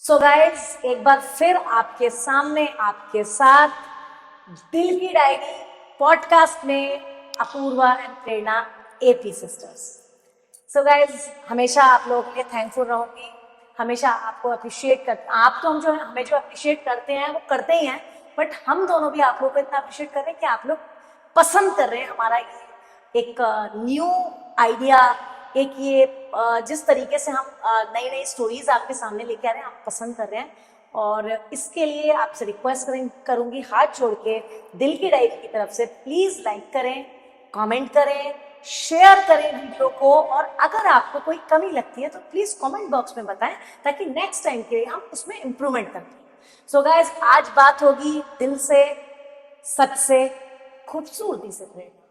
So guys, एक बार फिर आपके सामने आपके साथ दिल की डायरी पॉडकास्ट में Apoorva and Prerna AP sisters. So guys, हमेशा आप लोगों के लिए थैंकफुल रहूंगी। हमेशा आपको अप्रिशिएट कर, आप तो हम जो हमें जो अप्रिशिएट करते हैं वो करते ही हैं, बट हम दोनों भी आप लोगों को इतना अप्रिशिएट कर रहे हैं कि आप लोग पसंद कर रहे हैं हमारा ये एक न्यू आइडिया, एक ये जिस तरीके से हम नई नई स्टोरीज आपके सामने लेके आ रहे हैं, आप पसंद कर रहे हैं। और इसके लिए आपसे रिक्वेस्ट करूंगी हाथ जोड़ के दिल की डायरी की तरफ से, प्लीज लाइक करें, कमेंट करें, शेयर करें वीडियो को, और अगर आपको कोई कमी लगती है तो प्लीज कमेंट बॉक्स में बताएं ताकि नेक्स्ट टाइम के लिए हम उसमें इम्प्रूवमेंट कर पाएं। सो गाइस, आज बात होगी दिल से, सच से, खूबसूरती से प्रेरणा,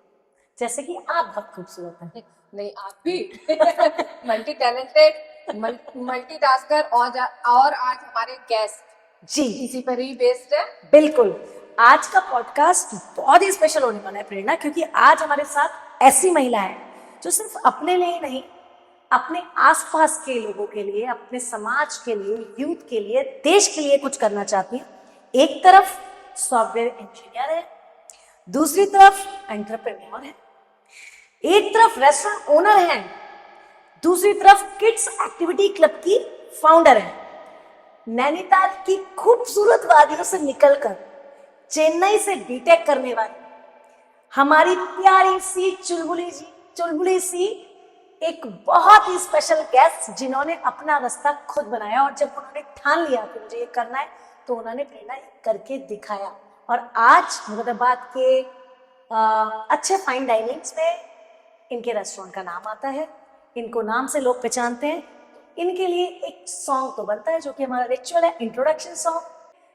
जैसे कि आप बहुत खूबसूरत हैं। नहीं, आप भी मल्टी टैलेंटेड, मल्टीटास्कर और आज हमारे गेस्ट जी इसी पर ही बेस्ड है। बिल्कुल, आज का पॉडकास्ट बहुत ही स्पेशल होने वाला है प्रेरणा, क्योंकि आज हमारे साथ ऐसी महिला है जो सिर्फ अपने लिए नहीं, अपने आसपास के लोगों के लिए, अपने समाज के लिए, यूथ के लिए, देश के लिए कुछ करना चाहती है। एक तरफ सॉफ्टवेयर इंजीनियर है, दूसरी तरफ एंटरप्रेन्योर है, एक तरफ रेस्टोरेंट ओनर है, दूसरी तरफ किड्स एक्टिविटी क्लब की फाउंडर है। नैनीताल की खूबसूरत वादियों से निकलकर चेन्नई से बीटेक करने वाली हमारी प्यारी सी चुलबुली सी एक बहुत ही स्पेशल गेस्ट, जिन्होंने अपना रास्ता खुद बनाया, और जब उन्होंने ठान लिया कि मुझे ये करना है तो उन्होंने प्रेरणा करके दिखाया। और आज मुरादाबाद के अच्छे फाइन डाइनिंग्स में इनके रेस्टोरेंट का नाम आता है, इनको नाम से लोग पहचानते हैं। इनके लिए एक सॉन्ग तो बनता है जो कि हमारा रिचुअल है, introduction song.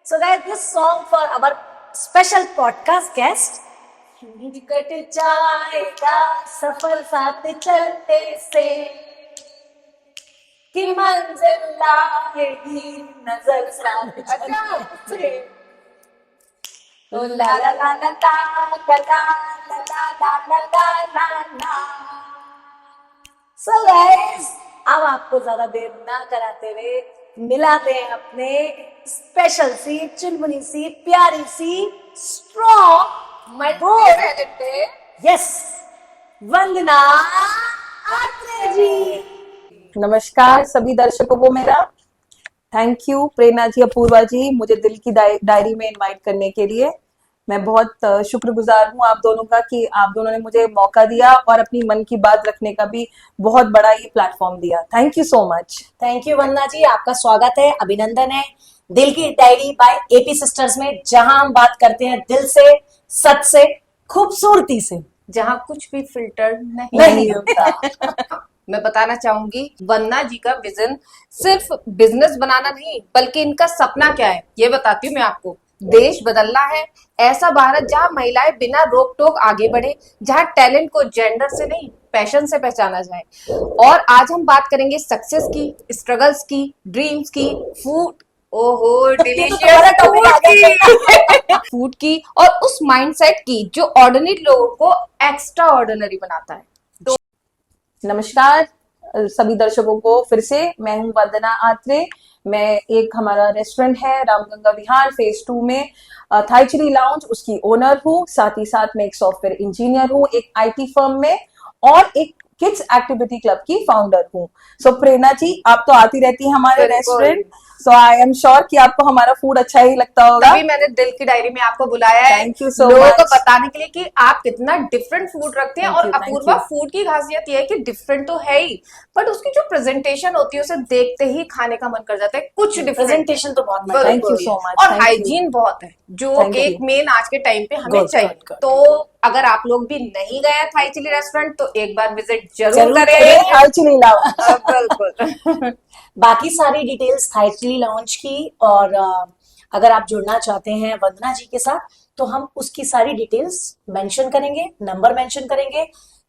So guys, this song for our special podcast guest. कट जाएगा सफर साथ चलते से, कि मंजिल लाएगी नजर साथ चलते से। ला ला ला ला ला ला ला ला ला ला ला। So guys, अब आपको ज्यादा देर ना कराते हुए मिलाते हैं अपने स्पेशल सी, चुलबुली सी, प्यारी सी, स्ट्रॉन्ग, यस, वंदना आत्रे जी। नमस्कार सभी दर्शकों को मेरा थैंक यू प्रेरणा जी, अपूर्वा जी, मुझे दिल की डायरी में इनवाइट करने के लिए। मैं बहुत शुक्रगुजार हूँ आप दोनों का कि आप दोनों ने मुझे मौका दिया और अपनी मन की बात रखने का भी बहुत बड़ा ये प्लेटफॉर्म दिया। Thank you so much. Thank you Vandana ji, आपका स्वागत है, अभिनंदन है दिल की डायरी बाय एपी सिस्टर्स में, जहां हम बात करते हैं दिल से, सच से, खूबसूरती से, जहाँ कुछ भी फिल्टर नहीं होता। मैं बताना चाहूंगी, वंदना जी का विजन सिर्फ बिजनेस बनाना नहीं, बल्कि इनका सपना क्या है ये बताती हूँ मैं आपको। देश बदलना है, ऐसा भारत जहाँ महिलाएं बिना रोक टोक आगे बढ़े, जहाँ टैलेंट को जेंडर से नहीं पैशन से पहचाना जाए। और आज हम बात करेंगे सक्सेस की, स्ट्रगल्स की, ड्रीम्स की, फूड, ओहो डिलीशियस फूड की, और उस माइंडसेट की जो ऑर्डिनरी लोगों को एक्स्ट्रा ऑर्डिनरी बनाता है। नमस्कार सभी दर्शकों को फिर से, मैं हूँ वंदना आत्रे। मैं एक हमारा रेस्टोरेंट है रामगंगा विहार फेज 2 में, थाई चिली लाउंज, उसकी ओनर हूँ। साथ ही साथ मैं एक सॉफ्टवेयर इंजीनियर हूँ एक आईटी फर्म में, और एक किड्स एक्टिविटी क्लब की फाउंडर हूँ। सो प्रेरणा जी, आप तो आती रहती हैं हमारे restaurant, so I am sure कि आपको हमारा फूड अच्छा ही लगता होगा। तभी मैंने दिल की डायरी में आपको बुलाया है, थैंक यू सो लोगों मच को बताने के लिए कि आप कितना डिफरेंट फूड रखते हैं। और अपूर्वा फूड की खासियत यह है कि डिफरेंट तो है ही, बट उसकी जो प्रेजेंटेशन होती है उसे देखते ही खाने का मन कर जाता है। कुछ प्रेजेंटेशन तो बहुत थैंक यू सो मच, और हाइजीन बहुत है, जो एक मेन आज के टाइम पे हमें चाहिए। तो अगर आप लोग भी नहीं गए थाई चिली रेस्टोरेंट तो एक बार विजिट जरूर करें। थाई चिली लाउंज बिल्कुल। बाकी सारी डिटेल्स थाई चिली लाउंज की, और अगर आप जुड़ना चाहते हैं वंदना जी के साथ तो हम उसकी सारी डिटेल्स मेंशन करेंगे, नंबर मेंशन करेंगे,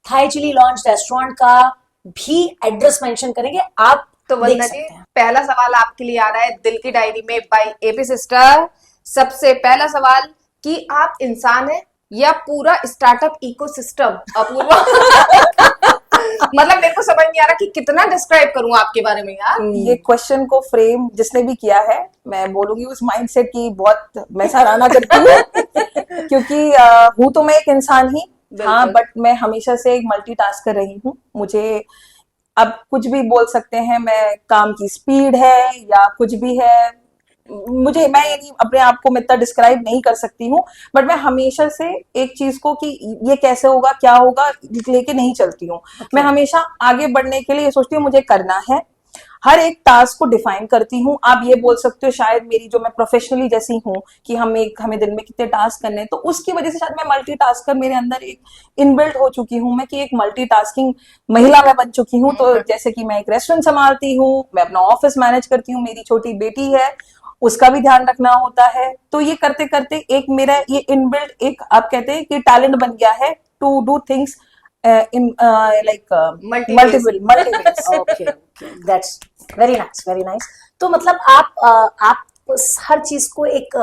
थाई चिली लाउंज रेस्टोरेंट का भी एड्रेस मेंशन करेंगे। आप तो वंदना जी, पहला सवाल आपके लिए आ रहा है दिल की डायरी में बाय एपी सिस्टर। सबसे पहला सवाल कि आप इंसान हैं या पूरा स्टार्टअप इकोसिस्टम? अपूर्वा मतलब मेरे को समझ नहीं आ रहा कि कितना डिस्क्राइब करूं आपके बारे में यार। ये क्वेश्चन को फ्रेम जिसने भी किया है, मैं बोलूंगी उस माइंडसेट की बहुत मैं सराहना करती हूँ क्योंकि हूँ तो मैं एक इंसान ही, हाँ, बिल्कुल। बट मैं हमेशा से एक मल्टीटास्कर रही हूँ। मुझे अब कुछ भी बोल सकते हैं, मैं काम की स्पीड है या कुछ भी है, मुझे मैं ये नहीं अपने आप को मैं इतना डिस्क्राइब नहीं कर सकती हूँ, बट मैं हमेशा से एक चीज को कि ये कैसे होगा क्या होगा लेके नहीं चलती हूँ। मैं हमेशा आगे बढ़ने के लिए ये सोचती हूँ मुझे करना है, हर एक टास्क को डिफाइन करती हूँ। आप ये बोल सकते हो शायद मेरी जो मैं प्रोफेशनली जैसी हूँ कि हमें दिन में कितने टास्क करने हैं, तो उसकी वजह से शायद मैं मल्टीटास्कर मेरे अंदर एक इनबिल्ट हो चुकी हूँ मैं कि एक मल्टीटास्किंग महिला मैं बन चुकी हूँ। तो जैसे कि मैं एक रेस्टोरेंट संभालती हूँ, मैं अपना ऑफिस मैनेज करती हूँ, मेरी छोटी बेटी है उसका भी ध्यान रखना होता है। तो ये करते करते एक मेरा ये इनबिल्ट एक आप कहते हैं कि टैलेंट बन गया है to do things in like multiple okay okay, that's very nice, very nice. तो मतलब आप हर चीज को एक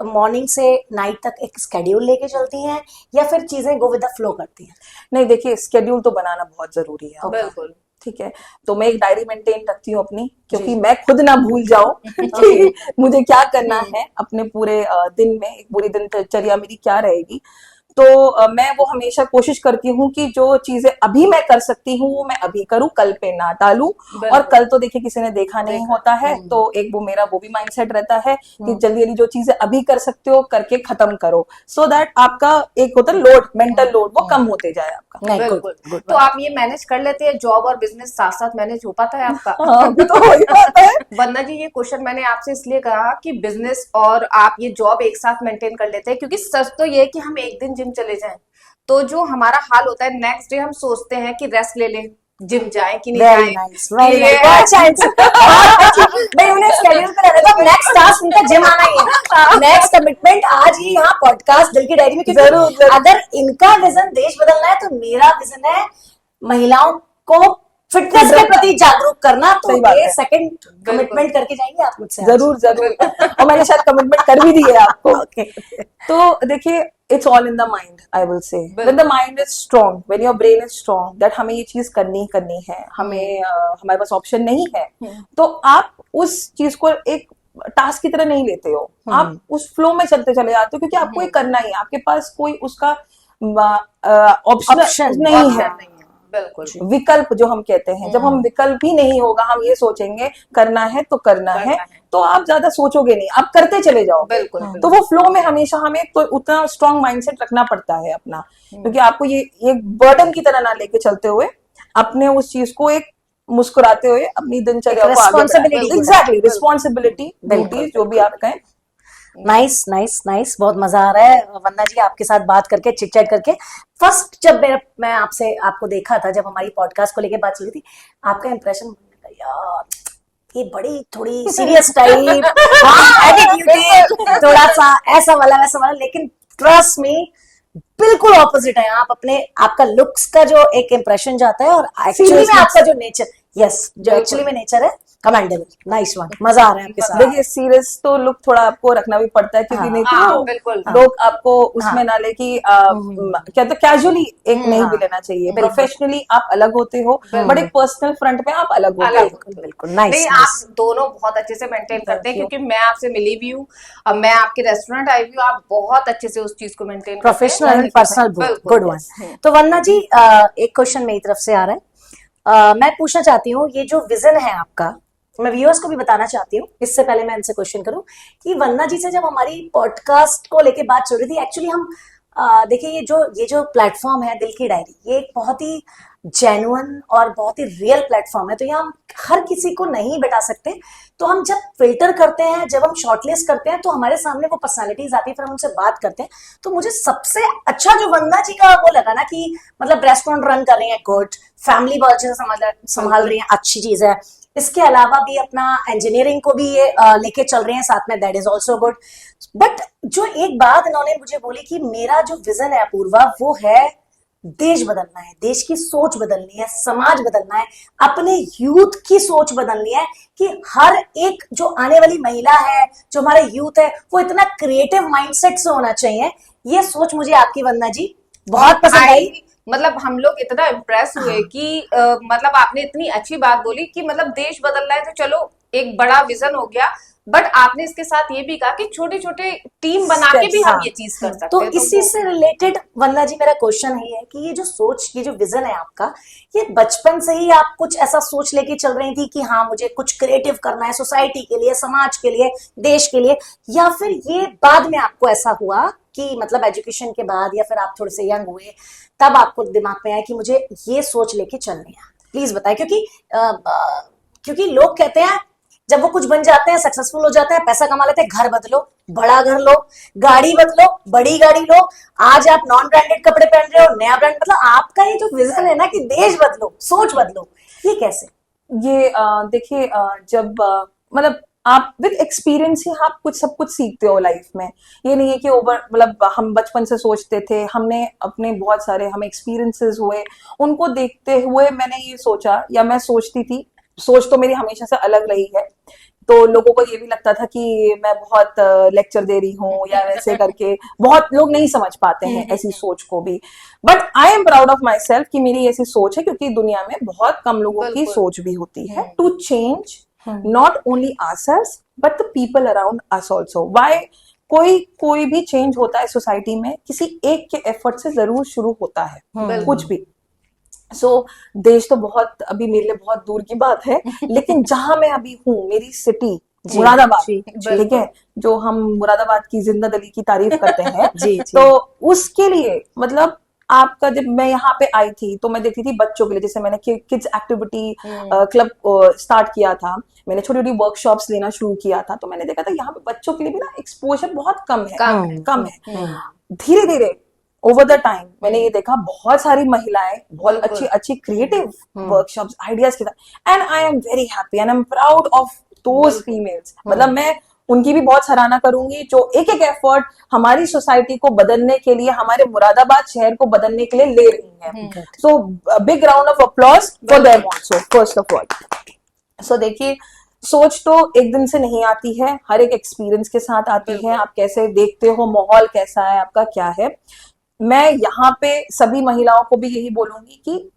मॉर्निंग से नाइट तक एक स्केड्यूल लेके चलती हैं या फिर चीजें गो विद द फ्लो करती हैं? नहीं, देखिए स्केड्यूल तो बनाना बहुत जरूरी है। बिल्कुल। ठीक है, तो मैं एक डायरी मेंटेन रखती हूँ अपनी, क्योंकि मैं खुद ना भूल जाऊं कि मुझे क्या करना है अपने पूरे दिन में, एक पूरी दिनचर्या मेरी क्या रहेगी। तो मैं वो हमेशा कोशिश करती हूँ कि जो चीजें अभी मैं कर सकती हूँ वो मैं अभी करूँ, कल पे ना टालूं। और कल तो देखिए किसी ने देखा नहीं होता है, तो एक वो मेरा वो भी माइंडसेट रहता है कि जल्दी जल्दी जो चीजें अभी कर सकते हो करके खत्म करो, सो दैट आपका एक होता है लोड, मेंटल लोड, वो कम होते जाए आपका। नहीं, बिल्कुल। गुड। तो आप ये मैनेज कर लेते हैं, जॉब और बिजनेस साथ साथ मैनेज हो पाता है आपका? हाँ, अभी तो हो ही पाता है। वंदना जी, ये क्वेश्चन मैंने आपसे इसलिए कहा कि बिजनेस और आप ये जॉब एक साथ मेंटेन कर लेते हैं, क्योंकि सच तो ये है कि हम एक दिन जिम चले जाएं तो जो हमारा हाल होता है नेक्स्ट डे हम सोचते हैं कि रेस्ट ले लें, जिम जाएं कि नहीं वेरी जाएं। नाइस, वेरी ये नाइस, अच्छा आंसर। भाई उन्हें स्केड्यूल पे रहता था, नेक्स्ट टास्क उनका जिम आना ही है, नेक्स्ट कमिटमेंट आज ही यहाँ पॉडकास्ट दिल की डायरी में, क्योंकि जरूर। अगर इनका विजन देश बदलना है तो मेरा विजन है महिलाओं को फिटनेस के प्रति जागरूक करना। तो सही बात ये है। सेकंड कमिटमेंट करके जाएंगे आप मुझसे? जरूर जरूर, और मैंने शायद कमिटमेंट कर भी दी है आपको। ओके, तो देखिए it's all in the mind, I will say when the mind is strong, when your brain is strong that हमें ये चीज करनी है, हमें हमारे पास ऑप्शन नहीं है, तो आप उस चीज को एक टास्क की तरह नहीं लेते हो, आप उस फ्लो में चलते चले जाते हो, क्योंकि आपको ये करना ही है, आपके पास कोई उसका ऑप्शन नहीं है। बिल्कुल। विकल्प जो हम कहते हैं, जब हम विकल्प ही नहीं होगा, हम ये सोचेंगे करना है तो करना है, तो आप ज्यादा सोचोगे नहीं, आप करते चले जाओ। बिल्कुल। तो वो फ्लो में हमेशा हमें तो उतना स्ट्रांग माइंडसेट रखना पड़ता है अपना, क्योंकि आपको ये एक बर्डन की तरह ना लेके चलते हुए अपने उस चीज को एक मुस्कुराते हुए अपनी दिनचर्या को आगे बढ़ाना। एग्जैक्टली, रिस्पॉन्सिबिलिटी, ड्यूटी, जो भी आप कहें। नाइस नाइस नाइस, बहुत मजा आ रहा है वंदना जी आपके साथ बात करके, चिट चैट करके। फर्स्ट जब मैं आपको देखा था, जब हमारी पॉडकास्ट को लेके बात चली थी, आपका इंप्रेशन यार ये बड़ी थोड़ी सीरियस टाइप, एटीट्यूड थोड़ा सा ऐसा वाला वैसा वाला, लेकिन ट्रस्ट में बिल्कुल ऑपोजिट है आप। आपका लुक्स का जो एक इंप्रेशन जाता है और एक्चुअली में आपका जो नेचर, यस, जो एक्चुअली में नेचर है कमेंडेबल, नाइस वन, मजा आ रहा है आपके साथ। देखिए सीरियस तो लुक थोड़ा आपको रखना भी पड़ता है, क्योंकि नहीं तो बिल्कुल लोग आपको उसमें ना लेके क्या तो कैजुअली एक नहीं भी लेना चाहिए। प्रोफेशनली आप अलग होते हो, बट एक पर्सनल फ्रंट पे आप अलग होते हो। बिल्कुल नाइस। नहीं, आप दोनों बहुत अच्छे से मेंटेन करते हैं, क्योंकि मैं आपसे मिली भी हूँ, अब मैं आपके रेस्टोरेंट आई भी हूँ, आप बहुत अच्छे से उस चीज को मेंटेन करते हैं। Professional and personal, good one. तो वंदना जी, एक क्वेश्चन मेरी तरफ से आ रहा है, मैं पूछना चाहती हूँ, ये जो विजन है आपका, मैं व्यूअर्स को भी बताना चाहती हूँ, इससे पहले मैं इनसे क्वेश्चन करूं कि वंदना जी से जब हमारी पॉडकास्ट को लेके बात चल रही थी, एक्चुअली हम देखिए ये जो प्लेटफॉर्म है दिल की डायरी, ये एक बहुत ही जेन्युइन और बहुत ही रियल प्लेटफॉर्म है, तो यहाँ हम हर किसी को नहीं बैठा सकते। तो हम जब फिल्टर करते हैं, जब हम शॉर्टलिस्ट करते हैं, तो हमारे सामने वो पर्सनालिटीज आती है, फिर हम उनसे बात करते हैं। तो मुझे सबसे अच्छा जो वंदना जी का वो लगा ना कि मतलब रेस्टोरेंट रन कर रही है, गुड, फैमिली बहुत अच्छे से संभाल रही है, अच्छी चीज है, इसके अलावा भी अपना इंजीनियरिंग को भी ये लेके चल रहे हैं साथ में, that is also good. But जो एक बात इन्होंने मुझे बोली कि मेरा जो विजन है अपूर्वा, वो है देश बदलना है, देश की सोच बदलनी है, समाज बदलना है, अपने यूथ की सोच बदलनी है कि हर एक जो आने वाली महिला है, जो हमारा यूथ है, वो इतना क्रिएटिव माइंडसेट से होना चाहिए। ये सोच मुझे आपकी वंदना जी बहुत पसंद आई, मतलब हम लोग इतना इम्प्रेस हुए कि मतलब आपने इतनी अच्छी बात बोली कि मतलब देश बदल रहा है तो चलो एक बड़ा विजन हो गया, बट आपने इसके साथ ये भी कहा कि छोटे छोटे टीम बना के भी हम हाँ। ये चीज कर सकते तो हैं। इसी से रिलेटेड वंदना जी मेरा क्वेश्चन ये है कि ये जो सोच, ये जो विजन है आपका, ये बचपन से ही आप कुछ ऐसा सोच लेके चल रही थी कि हाँ मुझे कुछ क्रिएटिव करना है सोसाइटी के लिए, समाज के लिए, देश के लिए, या फिर ये बाद में आपको ऐसा हुआ कि मतलब एजुकेशन के बाद या फिर आप थोड़े से यंग हुए तब आपको दिमाग में आया कि मुझे ये सोच लेके चलनी है? प्लीज बताएं, क्योंकि लोग कहते हैं जब वो कुछ बन जाते हैं, सक्सेसफुल हो जाते हैं, पैसा कमा लेते हैं, घर बदलो, बड़ा घर लो, गाड़ी बदलो, बड़ी गाड़ी लो, आज आप नॉन ब्रांडेड कपड़े पहन रहे हो, नया ब्रांड, मतलब आपका ये जो विजन है ना कि देश बदलो, सोच बदलो, ये कैसे? ये देखिए, जब मतलब आप विद एक्सपीरियंस ही आप सब कुछ सीखते हो लाइफ में। ये नहीं है कि ओवर मतलब हम बचपन से सोचते थे, हमने अपने बहुत सारे हमें एक्सपीरियंसेस हुए, उनको देखते हुए मैंने ये सोचा, या मैं सोचती थी, सोच तो मेरी हमेशा से अलग रही है, तो लोगों को ये भी लगता था कि मैं बहुत लेक्चर दे रही हूँ या वैसे करके, बहुत लोग नहीं समझ पाते हैं ऐसी सोच को भी। But I am proud of my self कि मेरी ऐसी सोच है, क्योंकि दुनिया में बहुत कम लोगों की सोच भी होती है to change not only ourselves but the people around us also. Why कोई भी चेंज होता है सोसाइटी में किसी एक के एफर्ट से जरूर शुरू होता है, कुछ भी। देश तो बहुत अभी मेरे लिए बहुत दूर की बात है, लेकिन जहां मैं अभी हूँ, मेरी सिटी मुरादाबाद, ठीक है, जो हम मुरादाबाद की जिंदा दिली की तारीफ करते हैं तो उसके लिए मतलब आपका, जब मैं यहाँ पे आई थी तो मैं देखती थी बच्चों के लिए, जैसे मैंने किड्स एक्टिविटी क्लब स्टार्ट किया था, मैंने छोटी छोटी वर्कशॉप्स लेना शुरू किया था, तो मैंने देखा था यहाँ पे बच्चों के लिए भी ना एक्सपोजर बहुत कम है। धीरे धीरे ओवर द टाइम मैंने ये देखा बहुत सारी महिलाएं बहुत अच्छी क्रिएटिव वर्कशॉप्स आइडियाज के साथ, and I am very happy and I am proud of those females. मतलब मैं उनकी भी बहुत सराहना करूंगी जो एक एक एफर्ट हमारी सोसाइटी को बदलने के लिए, हमारे मुरादाबाद शहर को बदलने के लिए ले रही हैं। So big round of applause for them also first of all. So देखिए, सोच तो एक दिन से नहीं आती है, हर एक एक्सपीरियंस के साथ आती है। आप कैसे देखते हो, माहौल कैसा है आपका, क्या है। मैं यहाँ पे सभी महिलाओं को भी यही बोलूंगी कि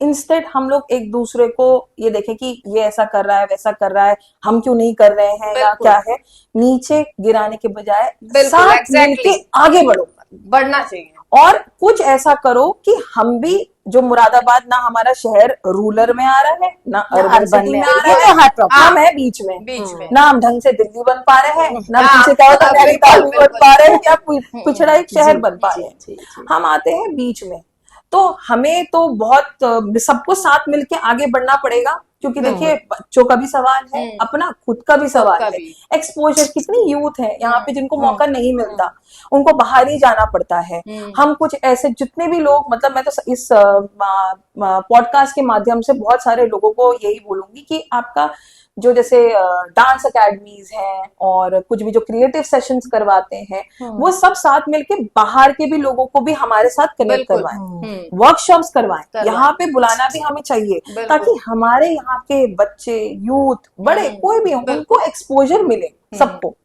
इंस्टेड हम लोग एक दूसरे को ये देखें कि ये ऐसा कर रहा है, वैसा कर रहा है, हम क्यों नहीं कर रहे हैं या क्या है, नीचे गिराने के बजाय साथ मिलके आगे बढ़ना चाहिए। और कुछ ऐसा करो कि हम भी, जो मुरादाबाद ना हमारा शहर रूरल में आ रहा है ना अर्बन में आ रहा है, हम है बीच में, ना हम ढंग से दिल्ली बन पा रहे हैं, ना पीछे क्या होता है बन पा रहे हैं, या पिछड़ा एक शहर बन पा रहे हैं, हम आते हैं बीच में। तो हमें तो बहुत सबको साथ मिलके आगे बढ़ना पड़ेगा, क्योंकि देखिए बच्चों का भी सवाल है, अपना खुद का भी सवाल है। एक्सपोजर, कितनी यूथ है यहाँ पे जिनको मौका नहीं मिलता, उनको बाहर ही जाना पड़ता है। हम कुछ ऐसे जितने भी लोग, मतलब मैं तो इस पॉडकास्ट के माध्यम से बहुत सारे लोगों को यही बोलूंगी कि आपका जो जैसे डांस अकेडमीज हैं और कुछ भी जो क्रिएटिव सेशंस करवाते हैं, वो सब साथ मिलके बाहर के भी लोगों को भी हमारे साथ कनेक्ट करवाएं, वर्कशॉप्स करवाएं, यहाँ पे बुलाना भी हमें चाहिए, ताकि हमारे यहाँ के बच्चे, यूथ, बड़े कोई भी हो, उनको एक्सपोजर मिले सबको।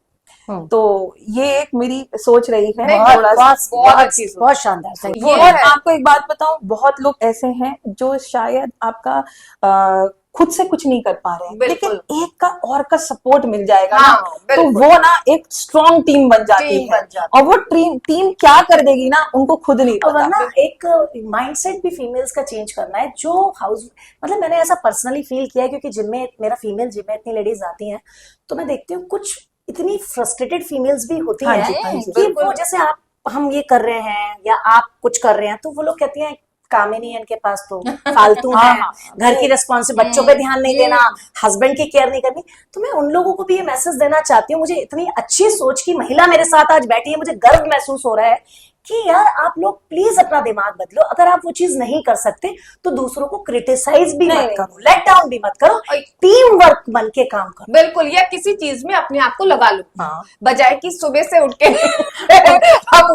तो ये एक मेरी सोच रही है, बहुत शानदार। और आपको एक बात बताऊं, बहुत लोग ऐसे हैं जो शायद आपका खुद से कुछ नहीं कर पा रहे हैं, लेकिन एक का और का सपोर्ट मिल जाएगा ना, तो वो ना एक स्ट्रॉन्ग टीम बन जाती है। और वो टीम क्या कर देगी ना, उनको खुद नहीं पता। वरना एक माइंडसेट भी फीमेल्स का चेंज करना है, जो हाउस, मतलब मैंने ऐसा पर्सनली फील किया है, क्योंकि जिम में, मेरा फीमेल जिम में इतनी लेडीज आती हैं, तो मैं देखती हूँ कुछ इतनी फ्रस्ट्रेटेड फीमेल्स भी होती हैं कि वो जैसे हम ये कर रहे हैं या आप कुछ कर रहे हैं, तो वो लोग कहती हैं काम ही नहीं है इनके पास, तो फालतू है, घर की रिस्पॉन्सिबिलिटी, बच्चों पे ध्यान नहीं देना, हस्बैंड की केयर नहीं करनी। तो मैं उन लोगों को भी ये मैसेज देना चाहती हूँ, मुझे इतनी अच्छी सोच की महिला मेरे साथ आज बैठी है, मुझे गर्व महसूस हो रहा है कि यार आप लोग प्लीज अपना दिमाग बदलो। अगर आप वो चीज नहीं कर सकते तो दूसरों को क्रिटिसाइज भी मत करो, लेट डाउन भी मत करो, टीम वर्क बन के काम करो। बिल्कुल, या किसी चीज में अपने आप को लगा लो, बजाय कि सुबह से उठ के हम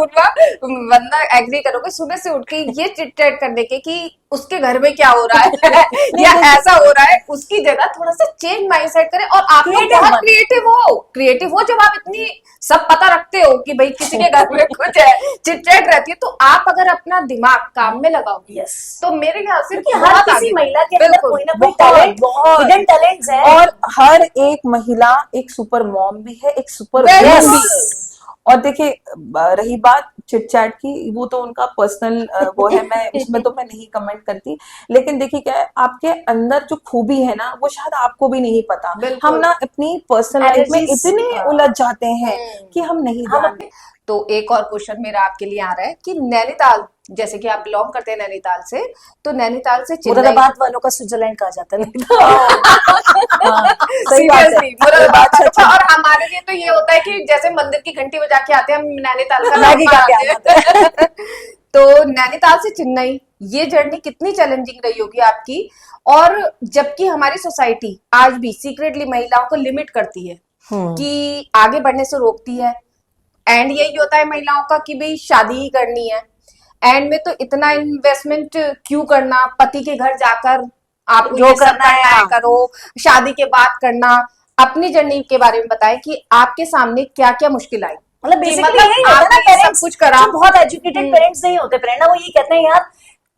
वंदना एग्री करोगे, सुबह से उठ के ये चिट चैट करने के कि उसके घर में क्या हो रहा है या ऐसा हो रहा है, उसकी जगह थोड़ा सा चेंज माइंडसेट करें। और आप लोग Creative बहुत बन। क्रिएटिव हो जब आप इतनी सब पता रखते हो कि भाई किसी के घर में कुछ है, चिटचैट रहती है, तो आप अगर अपना दिमाग काम में लगाओगे यस, तो मेरे ख्याल से क्योंकि हर बहुत किसी आगे महिला के बढ़े। अंदर बिल्कुल, कोई ना कोई बहुत, टैलेंट, बहुत। हिडन टैलेंट्स है। और हर एक महिला एक सुपर मॉम भी है, एक सुपर Yes. वुमन भी है। और देखिए, रही बात चिट चैट की, वो तो उनका पर्सनल वो है, मैं उसमें तो मैं नहीं कमेंट करती। लेकिन देखिए क्या है, आपके अंदर जो खूबी है ना, वो शायद आपको भी नहीं पता। बिल्कुल। हम ना अपनी पर्सनल लाइफ में Energies, इतने उलझ जाते हैं कि हम नहीं हम जानते। तो एक और क्वेश्चन मेरा आपके लिए आ रहा है कि नैनीताल, जैसे कि आप बिलोंग करते हैं नैनीताल से, तो नैनीताल से चेन्नई, मुरादाबाद वालों का स्विट्जरलैंड कहा जाता है नहीं? हाँ, सही बात है। Seriously, मुरादाबाद अच्छा, अच्छा। और हमारे लिए तो ये होता है कि जैसे मंदिर की घंटी बजा के आते हैं, हम नैनीताल का मैगी नाम खा के आते हैं। तो नैनीताल से चेन्नई, ये जर्नी कितनी चैलेंजिंग रही होगी आपकी। और जबकि हमारी सोसाइटी आज भी सीक्रेटली महिलाओं को लिमिट करती है कि आगे बढ़ने से रोकती है। एंड यही होता है महिलाओं का कि भाई शादी ही करनी है, एंड में तो इतना इन्वेस्टमेंट क्यों करना, पति के घर जाकर आपको जो ये सब करना है, करना है हाँ। करो, शादी के बाद करना। अपनी जर्नी के बारे में बताएं कि आपके सामने क्या क्या मुश्किल आई। मतलब कि बेसिकली यही होता है आपने ना, ये पेरेंट्स सब कुछ करा। जो बहुत एजुकेटेड पेरेंट्स नहीं होते प्रेरणा, वो ये कहते हैं यार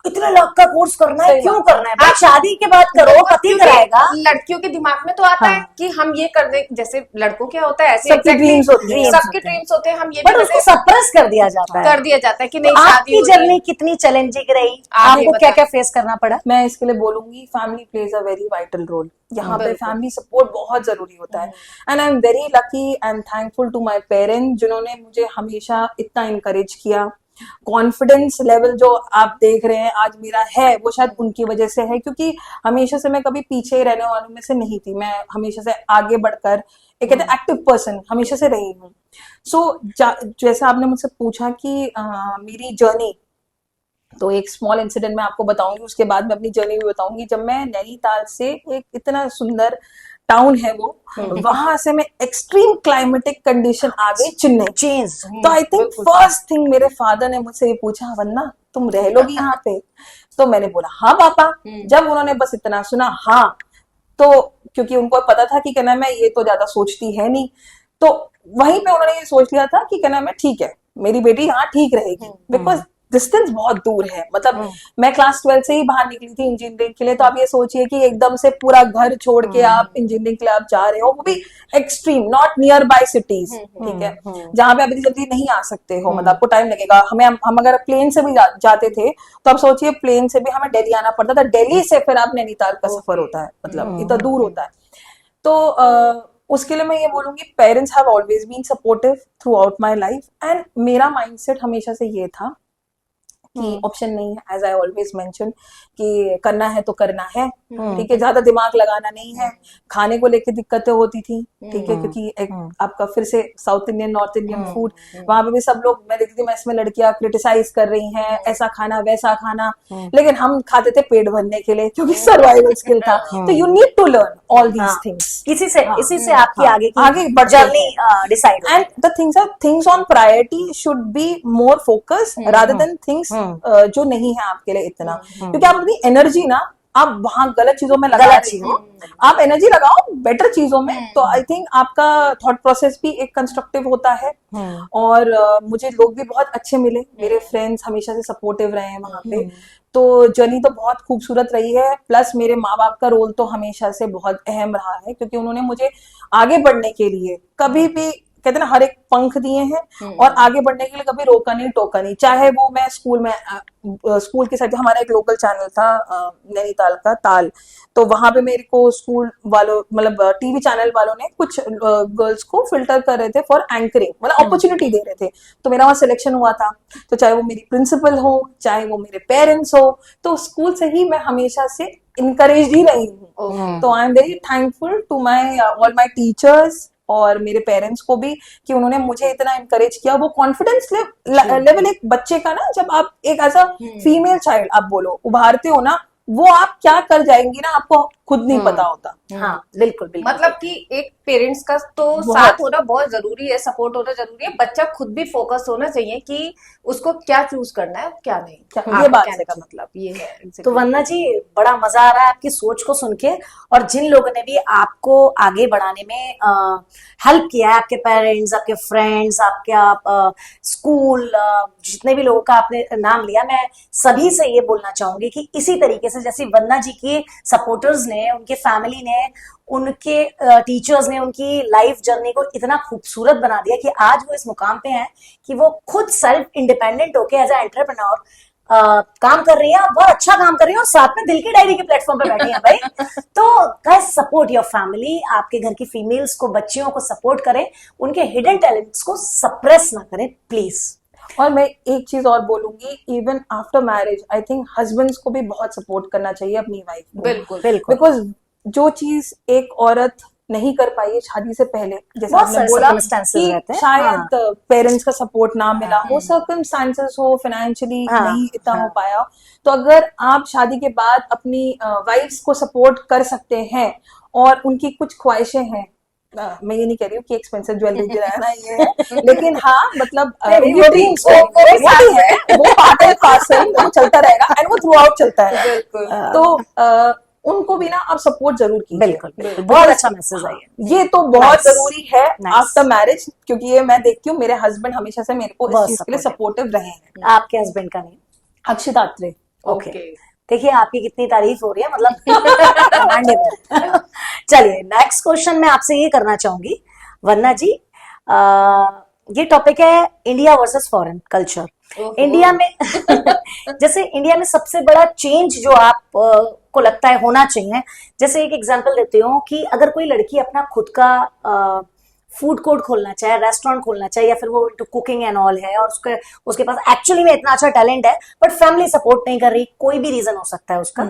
इतने लाख का कोर्स करना है, सही क्यों बात। करना है भाई, आप- शादी के बाद करो, बिल्कुल, पति क्योंकि कराएगा। लड़कियों के दिमाग में तो आता है हाँ। कि हम ये कर दे, जैसे लड़कों क्या होता है ऐसे सबकी exactly dreams होती हैं। सबके ड्रीम्स होते हैं, हम ये बट भी उसको वैसे सप्रेस कर दिया जाता है। कर दिया जाता है कि तो नहीं शादी आपकी हो रही है। जर्नी कितनी चैलेंजिंग रही, आप ये आपको क्या बताएं। क्या फेस करना पड़ा? मैं इसके लिए बोलूंगी, family plays a very vital role. यहाँ पे बिल्कुल। फैमिली सपोर्ट बहुत जरूरी होता है। And I am very lucky and thankful to my parents, जिन्होंने मुझे हमेशा इतना इनकरेज किया। कॉन्फिडेंस लेवल जो आप देख रहे हैं आज मेरा है, वो शायद उनकी वजह से है, क्योंकि हमेशा से मैं कभी पीछे ही रहने वालों में से नहीं थी। मैं हमेशा से आगे बढ़कर, एक कहते हैं एक्टिव पर्सन, हमेशा से रही हूँ। सो जैसा आपने मुझसे पूछा कि मेरी जर्नी, तो एक स्मॉल इंसिडेंट मैं आपको बताऊंगी, उसके बाद मैं अपनी जर्नी भी बताऊंगी। जब मैं नैनीताल से, एक इतना सुंदर टाउन है वो, वहां से मैं एक्सट्रीम क्लाइमेटिक कंडीशन आ गई चेन्नई। चेंज, तो आई थिंक फर्स्ट थिंग मेरे फादर ने मुझसे ये पूछा, वन्ना तुम रह लोगी यहाँ पे? तो मैंने बोला हाँ पापा। जब उन्होंने बस इतना सुना हाँ, तो क्योंकि उनको पता था कि कहना मैं ये तो ज्यादा सोचती है नहीं, तो वहीं पे उन्होंने ये सोच लिया था कि कहना मैं ठीक है, मेरी बेटी यहाँ ठीक रहेगी। बिकॉज डिस्टेंस बहुत दूर है। मतलब मैं क्लास 12 से ही बाहर निकली थी इंजीनियरिंग के लिए, तो आप ये सोचिए कि एकदम से पूरा घर छोड़ के आप इंजीनियरिंग के लिए आप जा रहे हो, वो भी extreme, not near by cities, ठीक है, जहां पे आप इतनी जल्दी नहीं आ सकते हो। मतलब आपको टाइम लगेगा। हम अगर प्लेन से भी जाते थे, तो आप सोचिए प्लेन से भी हमें दिल्ली आना पड़ता था, दिल्ली से फिर आप नैनीताल का सफर होता है, मतलब इतना दूर होता है। तो उसके लिए मैं ये बोलूंगी, parents have always been supportive throughout my life. And मेरा माइंडसेट हमेशा से ये था कि ऑप्शन नहीं है, एज आई ऑलवेज मेंशन, कि करना है तो करना है, ठीक है, ज्यादा दिमाग लगाना नहीं है। खाने को लेके दिक्कतें होती थी, ठीक है, क्योंकि एक आपका फिर से south Indian, North Indian food, वहां पे भी सब लोग, मैं देखती थी मैं इसमें लड़कियां क्रिटिसाइज कर रही हैं, ऐसा खाना वैसा खाना, लेकिन हम खाते थे पेट भरने के लिए, क्योंकि सर्वाइवल स्किल था। तो you need to learn all these things. इसी से आपकी आगे आगे की बढ़ते जर्नी हैं। Decide and the things on priority should be more focus rather than things जो नहीं है आपके लिए इतना, क्योंकि आप अपनी एनर्जी ना आप वहां गलत चीजों में लगा रही हो। आप एनर्जी लगाओ बेटर चीजों में, तो आई थिंक आपका थॉट प्रोसेस भी एक कंस्ट्रक्टिव होता है। और मुझे लोग भी बहुत अच्छे मिले, मेरे फ्रेंड्स हमेशा से सपोर्टिव रहे हैं वहां पे। तो जर्नी तो बहुत खूबसूरत रही है। प्लस मेरे माँ बाप का रोल तो हमेशा से बहुत अहम रहा है, क्योंकि उन्होंने मुझे आगे बढ़ने के लिए कभी भी, कहते हैं ना, हर एक पंख दिए हैं और आगे बढ़ने के लिए कभी रोका नहीं टोका नहीं। चाहे वो मैं स्कूल में, स्कूल के साथ हमारा एक लोकल चैनल था नैनीताल का ताल, तो वहां पे मेरे को स्कूल वालों, मतलब टीवी चैनल वालों ने कुछ गर्ल्स को फिल्टर कर रहे थे फॉर एंकरिंग, मतलब अपॉर्चुनिटी दे रहे थे। तो मेरा वहां सिलेक्शन हुआ था। तो चाहे वो मेरी प्रिंसिपल हो, चाहे वो मेरे पेरेंट्स हो, तो स्कूल से ही मैं हमेशा से इनकरेज ही रही हूँ। तो I am very thankful to my all my teachers और मेरे पेरेंट्स को भी, कि उन्होंने मुझे इतना इनकरेज किया। वो कॉन्फिडेंस लेवल एक बच्चे का ना, जब आप एक एज अ फीमेल चाइल्ड आप बोलो उभारते हो ना, वो आप क्या कर जाएंगी ना, आपको खुद नहीं पता होता। हाँ बिल्कुल बिल्कुल। मतलब कि एक पेरेंट्स का तो साथ होना बहुत जरूरी है, सपोर्ट होना जरूरी है, बच्चा खुद भी फोकस होना चाहिए कि उसको क्या चूज करना है क्या नहीं। ये आपके बात कहने का सच्ची। मतलब ये है तो exactly। वंदना जी, बड़ा मजा आ रहा है आपकी सोच को सुन के, और जिन लोगों ने भी आपको आगे बढ़ाने में हेल्प किया है, आपके पेरेंट्स, आपके फ्रेंड्स, आपके स्कूल, जितने भी लोगों का आपने नाम लिया, मैं सभी से ये बोलना चाहूंगी कि इसी तरीके से जैसे वंदना जी के सपोर्टर्स ने, उनके फैमिली ने, उनके टीचर्स ने उनकी लाइफ जर्नी को इतना खूबसूरत बना दिया कि आज वो इस मुकाम पे हैं कि वो खुद सेल्फ इंडिपेंडेंट होके एज ए एंटरप्रेन्योर काम कर रही है, बहुत अच्छा काम कर रही है, और साथ में दिल की डायरी के प्लेटफॉर्म पे बैठी हैं भाई। तो गाइस, सपोर्ट योर फैमिली, आपके घर की फीमेल्स को, बच्चियों को सपोर्ट करें, उनके हिडन टैलेंट्स को सप्रेस ना करें प्लीज। और मैं एक चीज और बोलूंगी, even after marriage I think husbands को भी बहुत सपोर्ट करना चाहिए अपनी वाइफ को। बिल्कुल बिल्कुल। बिकॉज जो चीज एक औरत नहीं कर पाई है शादी से पहले, जैसे बहुत आपने सारे बोला circumstances कि रहते हैं। शायद पेरेंट्स का सपोर्ट ना मिला हो, सर्कमस्टांसेस हो, फाइनेंशियली हाँ, नहीं इतना हो हाँ। पाया हो, तो अगर आप शादी के बाद अपनी वाइफ्स को सपोर्ट कर सकते हैं और उनकी कुछ ख्वाहिशें हैं, मैं ये नहीं कह रही हूँ कि एक्सपेंसिव ज्वेलरी दिलाना ये है, लेकिन हाँ मतलब नहीं, उनकी वो भी- dreams वो भी वो भी है, वो पार्ट एंड पार्सल, वो चलता रहेगा एंड वो थ्रू आउट चलता है। बिल्कुल। तो उनको भी ना आप सपोर्ट जरूर कीजिए। बिल्कुल बिल्कुल, बहुत अच्छा मैसेज है ये तो बहुत Nice. जरूरी है Nice. आफ्टर मैरिज, क्योंकि ये मैं देखती हूँ मेरे हस्बैंड हमेशा से मेरे को इस बहुत चीज के लिए supportive. सपोर्टिव रहे हैं। आपके हस्बैंड का नेम? अक्षित आत्रे। ओके, देखिए आपकी कितनी तारीफ हो रही है, मतलब commendable। चलिए नेक्स्ट क्वेश्चन मैं आपसे ये करना चाहूंगी वंदना जी, ये टॉपिक है India versus foreign culture. India में जैसे इंडिया में सबसे बड़ा चेंज जो आप को लगता है होना चाहिए, जैसे एक एग्जांपल देती हूँ कि अगर कोई लड़की अपना खुद का फूड कोर्ट खोलना चाहे, रेस्टोरेंट खोलना चाहे, या फिर वो इनटू कुकिंग एंड ऑल है, और उसके पास एक्चुअली में इतना अच्छा टैलेंट है बट फैमिली सपोर्ट नहीं कर रही, कोई भी रीजन हो सकता है उसका,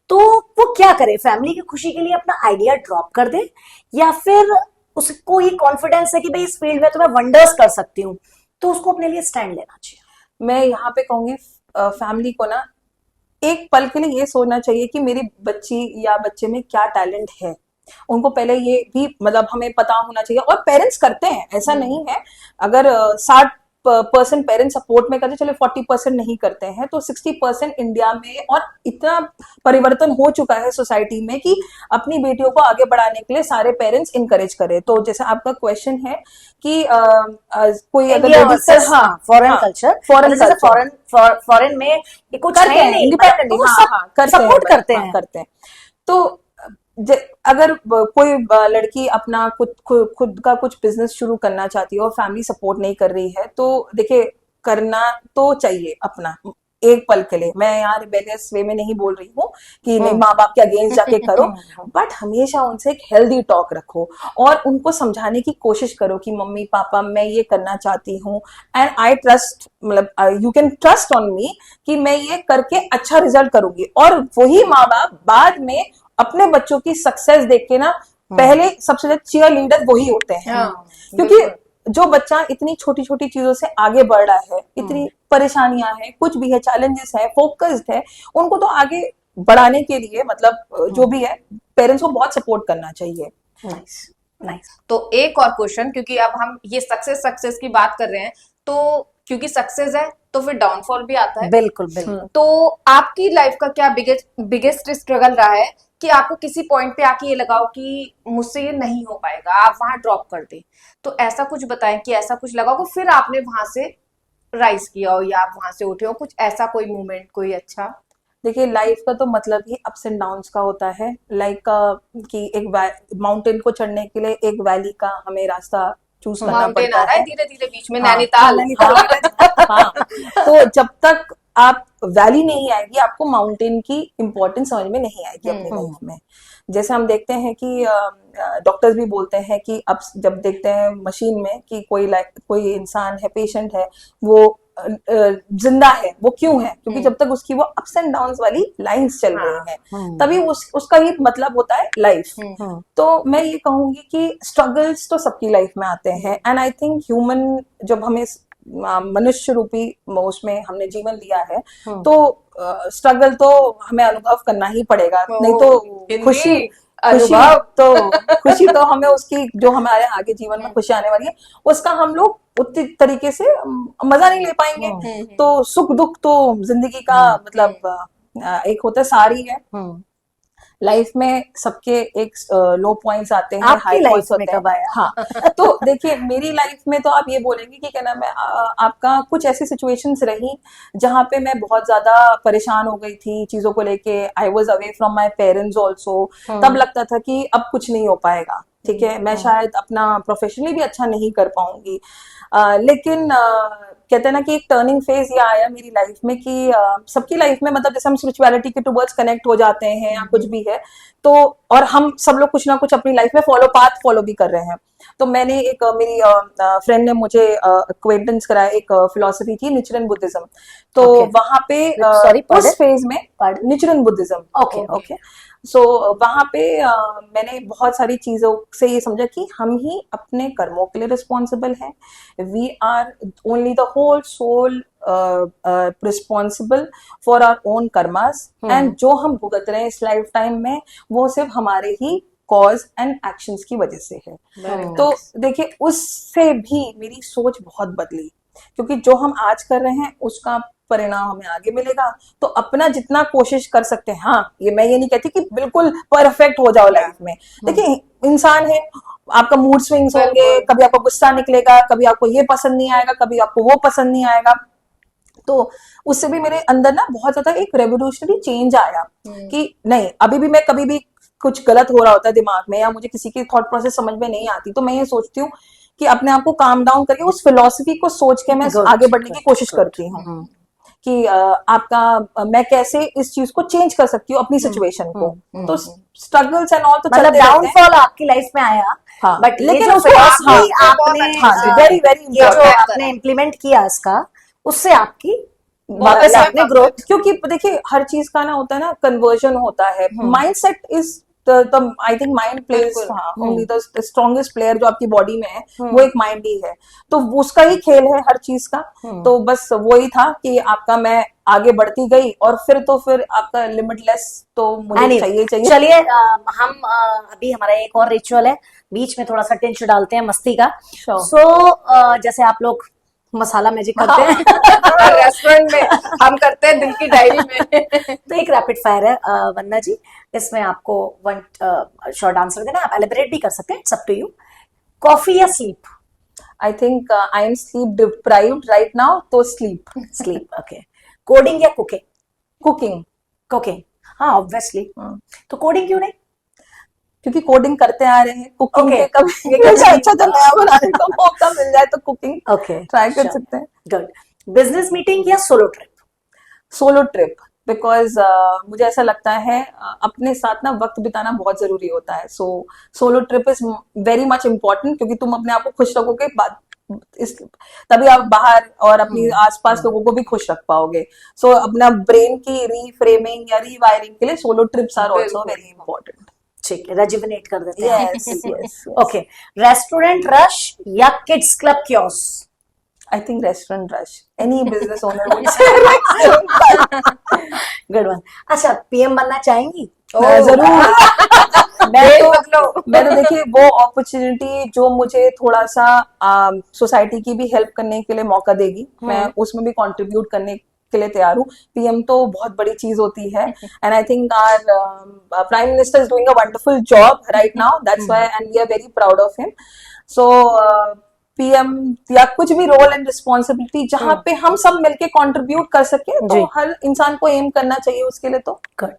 तो वो क्या करे? फैमिली की खुशी के लिए अपना आइडिया ड्रॉप कर दे, या फिर उसको ये कॉन्फिडेंस है कि भाई इस फील्ड में तो मैं वंडर्स कर सकती हूँ, तो उसको अपने लिए स्टैंड लेना चाहिए? मैं यहाँ पे कहूंगी फैमिली को ना एक पल के लिए ये सोचना चाहिए कि मेरी बच्ची या बच्चे में क्या टैलेंट है। उनको पहले ये भी मतलब हमें पता होना चाहिए, और पेरेंट्स करते हैं, ऐसा नहीं है। अगर 60% पेरेंट्स सपोर्ट में करते, चलो 40% नहीं करते हैं, तो 60% इंडिया में, और इतना परिवर्तन हो चुका है सोसाइटी में कि अपनी बेटियों को आगे बढ़ाने के लिए सारे पेरेंट्स इनकरेज करें। तो जैसे आपका क्वेश्चन है कि कोई अगर इंडिया ladies वर्सेस का- हाँ, फॉरेन हाँ, कल्चर, foreign जैसे culture। फॉरेन में ये कुछ करते है हैं नहीं, इंडिपेंडेंटली, तो वो हाँ हाँ करते हैं, सपोर्ट करते हाँ, हैं। करते हैं। तो अगर कोई लड़की अपना खुद का कुछ बिजनेस शुरू करना चाहती है और फैमिली सपोर्ट नहीं कर रही है, तो देखिए करना तो चाहिए अपना एक पल के लिए। मैं यहाँ रिबेलियस वे में नहीं बोल रही हूँ कि नहीं माँ बाप के अगेंस्ट जाके करो, बट हमेशा उनसे एक हेल्दी टॉक रखो और उनको समझाने की कोशिश करो कि मम्मी पापा मैं ये करना चाहती हूँ, एंड आई ट्रस्ट, मतलब you can trust on me कि मैं ये करके अच्छा रिजल्ट करूंगी। और वही माँ बाप बाद में अपने बच्चों की सक्सेस देख के ना पहले सबसे ज्यादा चीयर लीडर वही होते हैं। क्योंकि जो बच्चा इतनी छोटी छोटी चीजों से आगे बढ़ रहा है, इतनी परेशानियां हैं, कुछ भी है, चैलेंजेस है, फोकस्ड है, उनको तो आगे बढ़ाने के लिए मतलब जो भी है पेरेंट्स को बहुत सपोर्ट करना चाहिए। Nice nice. तो एक और क्वेश्चन, क्योंकि अब हम ये सक्सेस की बात कर रहे हैं, तो क्योंकि सक्सेस है तो फिर डाउनफॉल भी आता है। बिल्कुल बिल्कुल। तो आपकी लाइफ का क्या बिगेस्ट स्ट्रगल रहा है कि आपको किसी पॉइंट पे आके ये लगाओ कि मुझसे ये नहीं हो पाएगा, आप वहां ड्रॉप कर दे? तो ऐसा कुछ बताएं कि ऐसा कुछ लगा हो फिर आपने वहां से राइज किया हो या आप वहां से उठे हो, कुछ ऐसा कोई मोमेंट कोई अच्छा? देखिए लाइफ का तो मतलब ही अप्स एंड डाउन्स का होता है। लाइक कि एक माउंटेन को चढ़ने के लिए एक वैली का हमें रास्ता चूज करना माउंटेन पड़ता आ रहा है है। धीरे धीरे, बीच में हाँ, नैनीताल है। हाँ, तो जब तक आप वैली नहीं आएगी आपको माउंटेन की इम्पोर्टेंस समझ में नहीं आएगी अपनी लाइफ में। जैसे हम देखते हैं कि डॉक्टर्स भी बोलते हैं कि अब जब देखते हैं मशीन में कि कोई इंसान है, पेशेंट है, वो जिंदा है, वो क्यों है? क्योंकि जब तक उसकी वो अप्स एंड डाउन्स वाली लाइंस चल रही हैं तभी उसका ही मतलब होता है लाइफ। तो मैं ये कहूंगी कि स्ट्रगल्स तो सबकी लाइफ में आते हैं, एंड आई थिंक ह्यूमन जब हमें मनुष्य रूपी उसमें हमने जीवन लिया है, तो स्ट्रगल तो हमें अनुभव करना ही पड़ेगा, नहीं तो हिंदी, खुशी अनुभव। खुशी तो हमें उसकी जो हमारे आगे जीवन में खुशी आने वाली है उसका हम लोग उतनी तरीके से मजा नहीं ले पाएंगे। तो सुख दुख तो जिंदगी का मतलब एक होता है सारी है लाइफ में, सबके एक लो पॉइंट्स आते हैं, आपकी हाई लाइफ पॉइंट्स में होते हैं। कब आया? हाँ तो देखिए मेरी लाइफ में तो आप ये बोलेंगे कि क्या नाम है, आपका कुछ ऐसी सिचुएशंस रही जहाँ पे मैं बहुत ज्यादा परेशान हो गई थी चीजों को लेके, I was away from my parents also, तब लगता था कि अब कुछ नहीं हो पाएगा, ठीक है, मैं शायद अपना प्रोफेशनली भी अच्छा नहीं कर पाऊंगी। लेकिन कहते हैं ना कि एक टर्निंग फेज ये आया मेरी लाइफ में कि सबकी लाइफ में मतलब जैसे हम स्पिरिचुअलिटी के टुवर्ड्स कनेक्ट हो जाते हैं या कुछ भी है तो, और हम सब लोग कुछ ना कुछ अपनी लाइफ में फॉलो भी कर रहे हैं। तो मैंने एक मेरी फ्रेंड ने मुझे एक्वेंटेंस कराया, एक फिलोसफी थी निचरन बुद्धिज्म, तो Okay. वहां पे Sorry, उस pardon? फेज में निचरन बुद्धिज्म, Okay. ओके, सो वहां पे मैंने बहुत सारी चीजों से ये समझा कि हम ही अपने कर्मों के लिए रिस्पॉन्सिबल हैं, we are only the whole sole responsible for our own karmas, and जो हम भुगत रहे हैं इस लाइफ टाइम में वो सिर्फ हमारे ही कॉज एंड एक्शंस की वजह से है। तो देखिए उससे भी मेरी सोच बहुत बदली, क्योंकि जो हम आज कर रहे हैं उसका परिणाम हमें आगे मिलेगा, तो अपना जितना कोशिश कर सकते हैं, हाँ मैं ये नहीं कहती कि बिल्कुल परफेक्ट हो जाओ लाइफ में, देखिए इंसान है, आपका मूड स्विंग्स होंगे, कभी आपको गुस्सा निकलेगा, कभी आपको ये पसंद नहीं आएगा, कभी आपको वो पसंद नहीं आएगा, तो उससे भी मेरे अंदर ना बहुत ज्यादा एक रेवोल्यूशनरी चेंज आया कि नहीं, अभी भी मैं कभी भी कुछ गलत हो रहा होता है दिमाग में या मुझे किसी की थॉट प्रोसेस समझ में नहीं आती, तो मैं ये सोचती हूँ कि अपने आप को काम डाउन करके उस फिलॉसफी को सोच के मैं आगे बढ़ने की कोशिश करती हूँ कि आपका मैं कैसे इस चीज को चेंज कर सकती हूँ अपनी सिचुएशन को। तो स्ट्रगल्स एंड ऑल तो मतलब चलते रहते हैं, डाउनफॉल आपकी लाइफ में आया, हाँ, बट लेकिन लेकिन उसको आपने हाँ जी, वेरी वेरी ये जो इम्पोर्टेंट आपने इम्प्लीमेंट किया इसका, उससे आपकी वापस अपनी ग्रोथ, क्योंकि देखिए हर चीज का ना होता है ना कन्वर्जन होता है, mindset is I think mind plays only the strongest player जो आपकी बॉडी में है वो एक माइंड ही है, तो उसका ही खेल है हर चीज का। तो बस वही था कि आपका मैं आगे बढ़ती गई और फिर आपका लिमिटलेस तो मुझे चाहिए। चलिए हम अभी हमारा एक और रिचुअल है, बीच में थोड़ा सा टिंच डालते हैं मस्ती का। सो जैसे आप लोग मसाला मैजिक करते हैं रेस्टोरेंट में हम करते हैं दिल की डायरी में तो एक रैपिड फायर है वंदना जी, इसमें आपको वन शॉर्ट आंसर देना, आप एलिबरेट भी कर सकते हैं, it's up to you. Coffee या sleep? I think I am sleep deprived right now, तो स्लीप। Sleep, okay. कोडिंग या कुकिंग? कुकिंग। कुकिंग, हाँ ऑब्वियसली। तो कोडिंग क्यों नहीं? क्योंकि कोडिंग करते आ रहे हैं, कुकिंग Okay. पे कभी अच्छा जो नया बनाने का मौका मिल जाए तो कुकिंग ओके, ट्राई कर सकते हैं। गुड। बिजनेस मीटिंग या solo trip? Solo trip, because मुझे ऐसा लगता है अपने साथ ना वक्त बिताना बहुत जरूरी होता है, so solo trip is very much important, क्योंकि तुम अपने आप को खुश रखोगे तभी आप बाहर और अपनी आसपास लोगों को भी खुश रख पाओगे। सो अपना ब्रेन की रीफ्रेमिंग या रीवायरिंग के लिए solo trips are also very important. ठीक है, रेजिवनेट कर देते हैं। यस ओके, रेस्टोरेंट रश या kids club kiosk? I think restaurant rush, any business owner would good one. अच्छा, पीएम बनना चाहेंगी? जरूर। मैं तो देखिए वो अपॉर्चुनिटी जो मुझे थोड़ा सा सोसाइटी की भी हेल्प करने के लिए मौका देगी, मैं उसमें भी कंट्रीब्यूट करने के लिए तैयार हूँ। पीएम तो बहुत बड़ी चीज होती है, and I think our prime minister is doing a wonderful job right now, that's why and we are very proud of him. So PM या कुछ भी रोल एंड रिस्पॉन्सिबिलिटी जहाँ पे हम सब मिलके कंट्रीब्यूट कर सके, तो हर इंसान को एम करना चाहिए उसके लिए। तो गुड,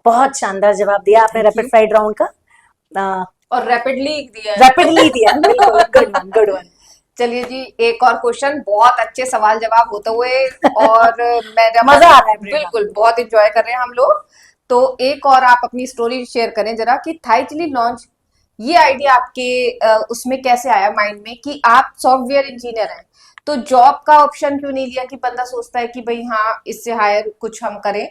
बहुत शानदार जवाब दिया आपने रैपिड फायर राउंड का, और रैपिडली दिया। Good one, good one. चलिए जी, एक और क्वेश्चन, बहुत अच्छे सवाल जवाब होते हुए और मजा आ रहा है, बिल्कुल बहुत एंजॉय कर रहे हैं हम लोग। तो एक और आप अपनी स्टोरी शेयर करें जरा कि थाई चिली लॉन्च, ये आइडिया आपके उसमें कैसे आया माइंड में कि आप सॉफ्टवेयर इंजीनियर हैं, तो जॉब का ऑप्शन क्यों नहीं लिया कि बंदा सोचता है कि भाई हाँ इससे हायर कुछ हम करें,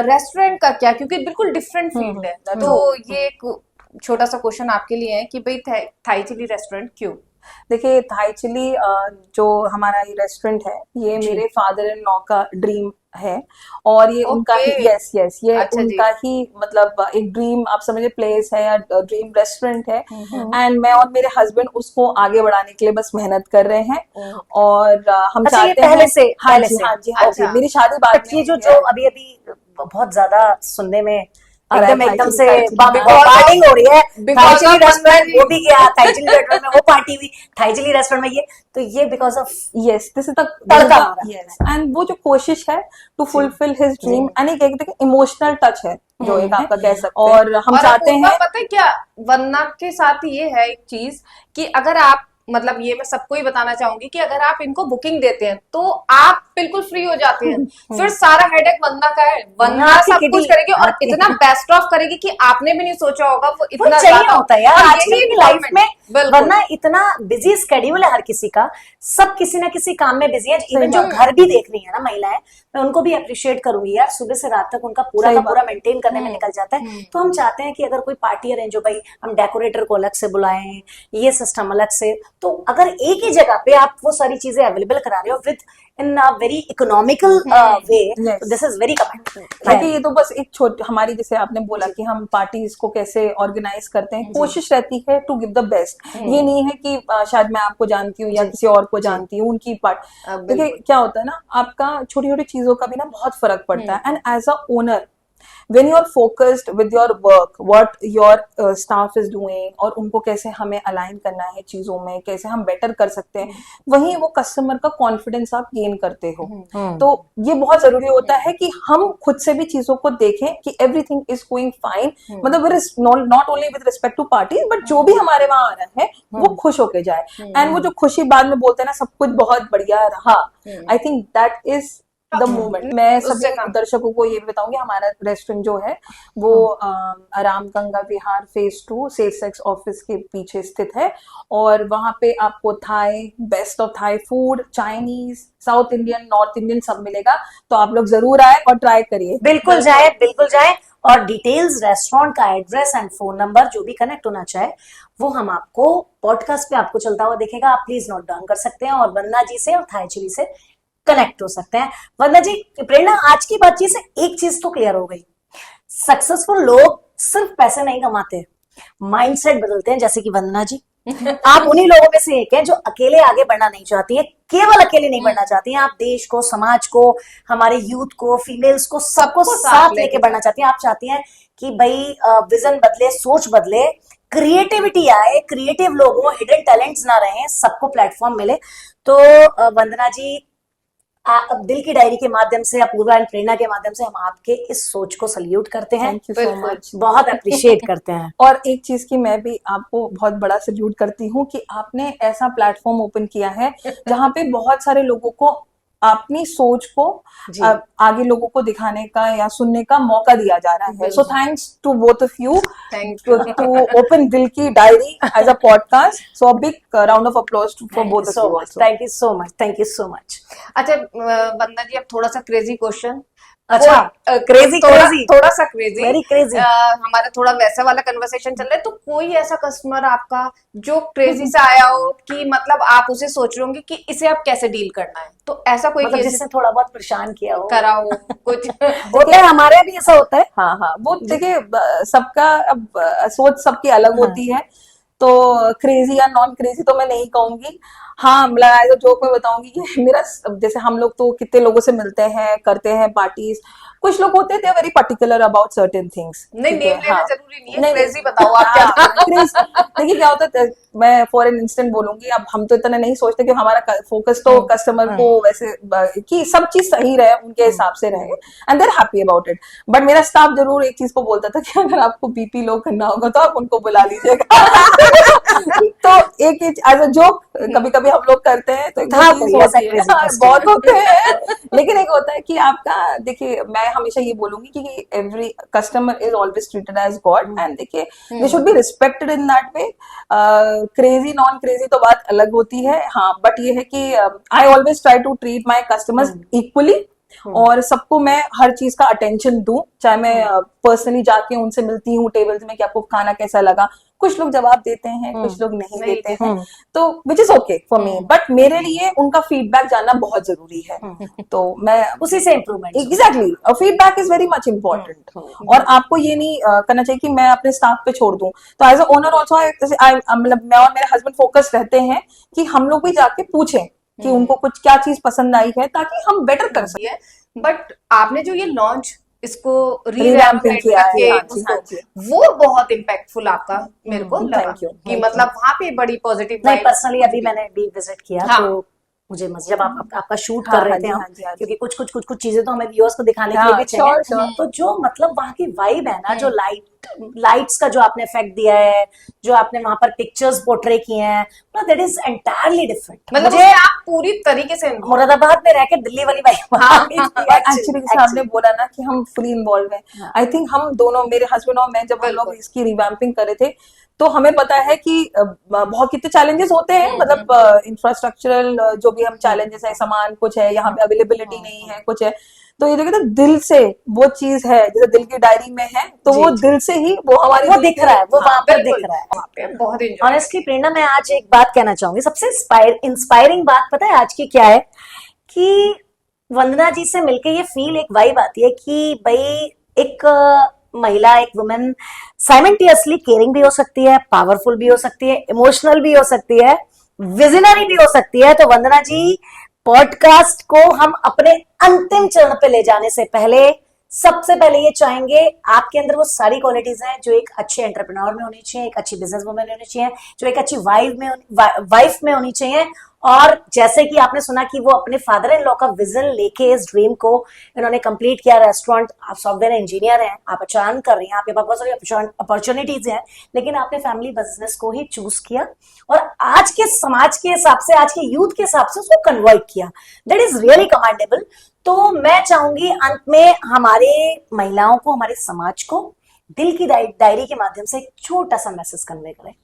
रेस्टोरेंट का क्या, क्योंकि बिल्कुल डिफरेंट फील्ड है। तो ये एक छोटा सा क्वेश्चन आपके लिए है कि भाई थाई चिली रेस्टोरेंट क्यों? देखिए थाई चिली जो हमारा ये रेस्टोरेंट है, ये जी। मेरे फादर इन लॉ का ड्रीम है, और ये उनका ही, ओके। यस यस, ये अच्छा जी। उनका ही मतलब एक ड्रीम आप समझिए प्लेस है या ड्रीम रेस्टोरेंट है। हम्म। एंड मैं और मेरे हस्बैंड उसको आगे बढ़ाने के लिए बस मेहनत कर रहे हैं। और हम अच्छा, ये चाहते पहले हैं, से हाँ पहले जी से हाँ जी हाँ जी, अच्छा। मेरी शादी बाद बट में ये जो हुई है। अभी अभी बहुत ज्यादा सुनने में आ रहा है एकदम एकदम थाई से चिली, बॉम्बार्डिंग हो रही है, because Thai chili of restaurant Vandana वो जी। भी गया, थाई चिली रेस्टोरेंट में वो पार्टी हुई, थाई चिली रेस्टोरेंट में ये, तो ये because of yes, this is the tadka मारा। यस, एंड वो जो कोशिश है टू फुलफिल हिज ड्रीम, जी। एंड एक एक इमोशनल टच है जो एक आपका कह सकते हैं, और हम और चाहते अपूर्वा हैं। पता है क्या, वंदना के साथ ये है एक चीज कि अगर आप मतलब ये मैं सबको ही बताना चाहूंगी कि अगर आप इनको बुकिंग देते हैं तो आप बिल्कुल फ्री हो जाते हैं। फिर सारा हेडेक वंदना का है, वंदना आपकी सब किटी, कुछ करेगी और आपकी- इतना बेस्ट ऑफ करेगी कि आपने भी नहीं सोचा होगा वो वो इतना चाहिए ज्यादा होता है यार और आजकल यही की लाइफ में, बिल्कुल वरना इतना बिजी स्केड्यूल है हर किसी का, सब किसी ना किसी काम में बिजी है। इवन जो बात घर भी देख रही है ना महिलाएं, मैं उनको भी अप्रिशिएट करूंगी यार, सुबह से रात तक उनका पूरा सही का बात। पूरा मेंटेन करने में निकल जाता है। तो हम चाहते हैं कि अगर कोई पार्टी अरेंज हो, भाई हम डेकोरेटर को अलग से बुलाएं, ये सिस्टम अलग से, तो अगर एक ही जगह पे आप वो सारी चीजें अवेलेबल करा रहे हो with in a very economical way, Yes. This is very commendable. ताकि ये तो बस एक छोटी हमारी, जैसे आपने बोला कि हम पार्टीज को कैसे ऑर्गेनाइज करते हैं, कोशिश रहती है टू गिव द बेस्ट। ये नहीं है कि शायद मैं आपको जानती हूँ या किसी और को जानती हूँ, उनकी पार्ट। देखिए क्या होता है ना, आपका छोटी छोटी चीजों का भी ना बहुत फर्क पड़ता है। And as a owner, when you are focused with your work, what your staff is doing, और उनको कैसे हमें अलाइन करना है चीजों में, कैसे हम बेटर कर सकते हैं, वहीं वो कस्टमर का कॉन्फिडेंस आप गेन करते हो। तो ये बहुत जरूरी होता है कि हम खुद से भी चीजों को देखें कि एवरीथिंग इज गोइंग फाइन, मतलब not only with respect to party, but जो भी हमारे वहां आ रहा है वो खुश होके जाए। एंड वो जो खुशी बाद में बोलते हैं ना, सब कुछ बहुत बढ़िया रहा, I think that is the moment. मैं उससे सभी काम- दर्शकों को ये भी बताऊंगी, हमारा रेस्टोरेंट जो है वो Ramganga Vihar phase 2 sales ex office के पीछे स्थित है, और वहां पे आपको Thai, best of Thai food, Chinese, South Indian, North Indian सब मिलेगा। तो आप लोग जरूर आए और ट्राई करिए। बिल्कुल जाए, बिल्कुल जाए। और डिटेल्स, रेस्टोरेंट का एड्रेस एंड फोन नंबर, जो भी कनेक्ट होना चाहे वो हम आपको पॉडकास्ट पे आपको चलता हुआ दिखेगा, आप प्लीज नोट डाउन कर सकते हैं और वंदना जी से और थाई चिली से कनेक्ट हो सकते हैं। वंदना जी, प्रेरणा, आज की बातचीत से एक चीज तो क्लियर हो गई, सक्सेसफुल लोग सिर्फ पैसे नहीं कमाते, माइंडसेट बदलते हैं, जैसे कि वंदना जी आप उन्हीं लोगों में से एक हैं जो अकेले आगे बढ़ना नहीं चाहती है, केवल अकेले नहीं बढ़ना चाहती हैं, आप देश को, समाज को, हमारे यूथ को, फीमेल्स को, सबको साथ लेके बढ़ना चाहती हैं। आप चाहती हैं कि भाई विजन बदले, सोच बदले, क्रिएटिविटी आए, क्रिएटिव लोग हो, हिडन टैलेंट्स ना रहे, सबको प्लेटफॉर्म मिले। तो वंदना जी, अब दिल की डायरी के माध्यम से, अपूर्वा एंड प्रेरणा के माध्यम से हम आपके इस सोच को सल्यूट करते हैं, थैंक यू सो बिल्कुल। मच। बहुत अप्रिशिएट करते हैं। और एक चीज की मैं भी आपको बहुत बड़ा सल्यूट करती हूँ कि आपने ऐसा प्लेटफॉर्म ओपन किया है जहाँ पे बहुत सारे लोगों को अपनी सोच को जी। आगे लोगों को दिखाने का या सुनने का मौका दिया जा रहा है। So thanks to both of you Thank to open दिल की diary as a podcast. So a big round of applause for both of you also. Thank you so much, thank you so much. अच्छा वंदना जी, अब थोड़ा सा crazy question. अच्छा, crazy, crazy. थोड़ा सा crazy, Very crazy. हमारा थोड़ा वैसा वाला कन्वर्सेशन चल रहा है, तो कोई ऐसा कस्टमर आपका जो क्रेजी से आया हो कि मतलब आप उसे सोच रहे होंगे कि इसे आप कैसे डील करना है, तो ऐसा कोई मतलब केस जिसने थोड़ा बहुत परेशान किया हो, करा हो कुछ? होता है, हमारे भी ऐसा होता है। हाँ हाँ, वो देखिए सबका अब सोच सबकी अलग होती है, तो क्रेजी या नॉन क्रेजी तो मैं नहीं कहूंगी। हाँ, मतलब जो जोक में बताऊंगी कि मेरा, जैसे हम लोग तो कितने लोगों से मिलते हैं, करते हैं पार्टीज, कुछ लोग होते हैं very particular about certain things. नहीं, नेम लेना जरूरी नहीं है, क्रेजी बताओ आप क्या। देखिए क्या होता है, मैं फॉर एन इंस्टेंट बोलूंगी, अब हम तो इतना नहीं सोचते कि हमारा फोकस तो कस्टमर को वैसे कि सब चीज सही रहे, उनके हिसाब से रहे, and their happy about it. But मेरा स्टाफ जरूर एक चीज को बोलता था कि अगर आपको बीपी लो करना होगा तो आप उनको बुला लीजिएगा। तो एक एज अ जोक कभी कभी हम लोग करते हैं, तो एक हाँ, चीज कोई ऐसा होती है, crazy हाँ, customer। बहुत होते हैं। लेकिन एक होता है कि आपका, देखिए मैं हमेशा ये बोलूंगी कि every customer is always treated as god, and देखिए they should be respected in that way. Crazy non crazy तो बात अलग होती है, हाँ, बट ये है कि I always try to treat my customers equally, और सबको मैं हर चीज का अटेंशन दूं, चाहे मैं पर्सनली जाके उनसे मिलती हूँ टेबल्स में कि आपको खाना कैसा लगा। कुछ लोग जवाब देते हैं, कुछ लोग नहीं देते हैं, तो which is okay for me, but मेरे लिए उनका फीडबैक जानना बहुत जरूरी है। तो मैं उसी से improvement. Exactly, feedback is very much important. और आपको ये नहीं करना चाहिए कि मैं अपने स्टाफ पे छोड़ दूं। तो एज अ ओनर ऑल्सो मतलब मैं और मेरे हस्बैंड फोकस रहते हैं कि हम लोग भी जाके पूछें कि उनको कुछ क्या चीज पसंद आई है, ताकि हम बेटर कर सकें। बट आपने जो ये लॉन्च इसको Revamping किया है, करके हाँ जी, उसको, हाँ जी। वो बहुत इम्पैक्टफुल आपका मेरे को लगा Thank you, कि thank मतलब वहां पे बड़ी पॉजिटिव नहीं, पर्सनली अभी मैंने भी विजिट किया, हाँ। तो मुझे जब आपका शूट हाँ, कर रहे हाँ थे जी, हम, हाँ जी, हाँ जी। क्योंकि कुछ चीजें तो हमें व्यूअर्स को दिखाने के हाँ, लिए भी चाहिए। sure, sure। तो जो मतलब वहाँ की वाइब है ना, जो लाइट्स का जो आपने इफेक्ट दिया है, जो आपने वहां पर पिक्चर्स पोर्ट्रे किए हैं, दैट इज एंटायरली डिफरेंट। मतलब मुझे उसमें आप पूरी तरीके से involved मुरादाबाद में रह के दिल्ली वाली वाइब एक्चुअली जैसे आपने बोला ना कि हम फुली इन्वॉल्व हैं, आई थिंक हम दोनों, मेरे हस्बैंड और मैं, जब हम लोग इसकी रिवैम्पिंग कर रहे थे, तो हमें पता है कि बहुत कितने चैलेंजेस होते हैं, मतलब इंफ्रास्ट्रक्चरल जो भी हम चैलेंजेस है, सामान कुछ है यहाँ पे अवेलेबिलिटी नहीं है, कुछ है, तो ये देखिए तो दिल से वो चीज है, जैसे दिल की डायरी में है, तो वो दिल से ही वो हमारे वो दिख रहा है, वो वहां पर बिल्कुल, दिख रहा है। वहाँ पे बहुत enjoy ऑनेस्टली प्रेरणा, मैं आज एक बात कहना चाहूंगी, सबसे इंस्पायरिंग बात पता है आज की क्या है, कि वंदना जी से मिलके ये फील, एक वाइब आती है कि भाई एक महिला, एक वुमेन साइमल्टेनियसली केयरिंग भी हो सकती है, पावरफुल भी हो सकती है, इमोशनल भी हो सकती है, विजनरी भी हो सकती है। तो वंदना जी, पॉडकास्ट को हम अपने अंतिम चरण पे ले जाने से पहले सबसे पहले ये चाहेंगे, आपके अंदर वो सारी क्वालिटीज हैं जो एक अच्छे एंटरप्रेन्योर में होनी चाहिए, एक अच्छी बिजनेस वुमन में होनी चाहिए, जो एक अच्छी वाइफ में होनी चाहिए। और जैसे कि आपने सुना कि वो अपने फादर इन लॉ का विजन लेके इस ड्रीम को इन्होंने कंप्लीट किया, रेस्टोरेंट, आप सॉफ्टवेयर इंजीनियर हैं, आप अचानक कर रही हैं, आपके पास बहुत सारी अपॉर्चुनिटीज हैं, लेकिन आपने फैमिली बिजनेस को ही चूज किया और आज के समाज के हिसाब से, आज के यूथ के हिसाब से उसको कन्वर्ट किया। That is really commendable. तो मैं चाहूंगी अंत में हमारे महिलाओं को, हमारे समाज को दिल की डायरी के माध्यम से एक छोटा सा मैसेज कन्वे करें।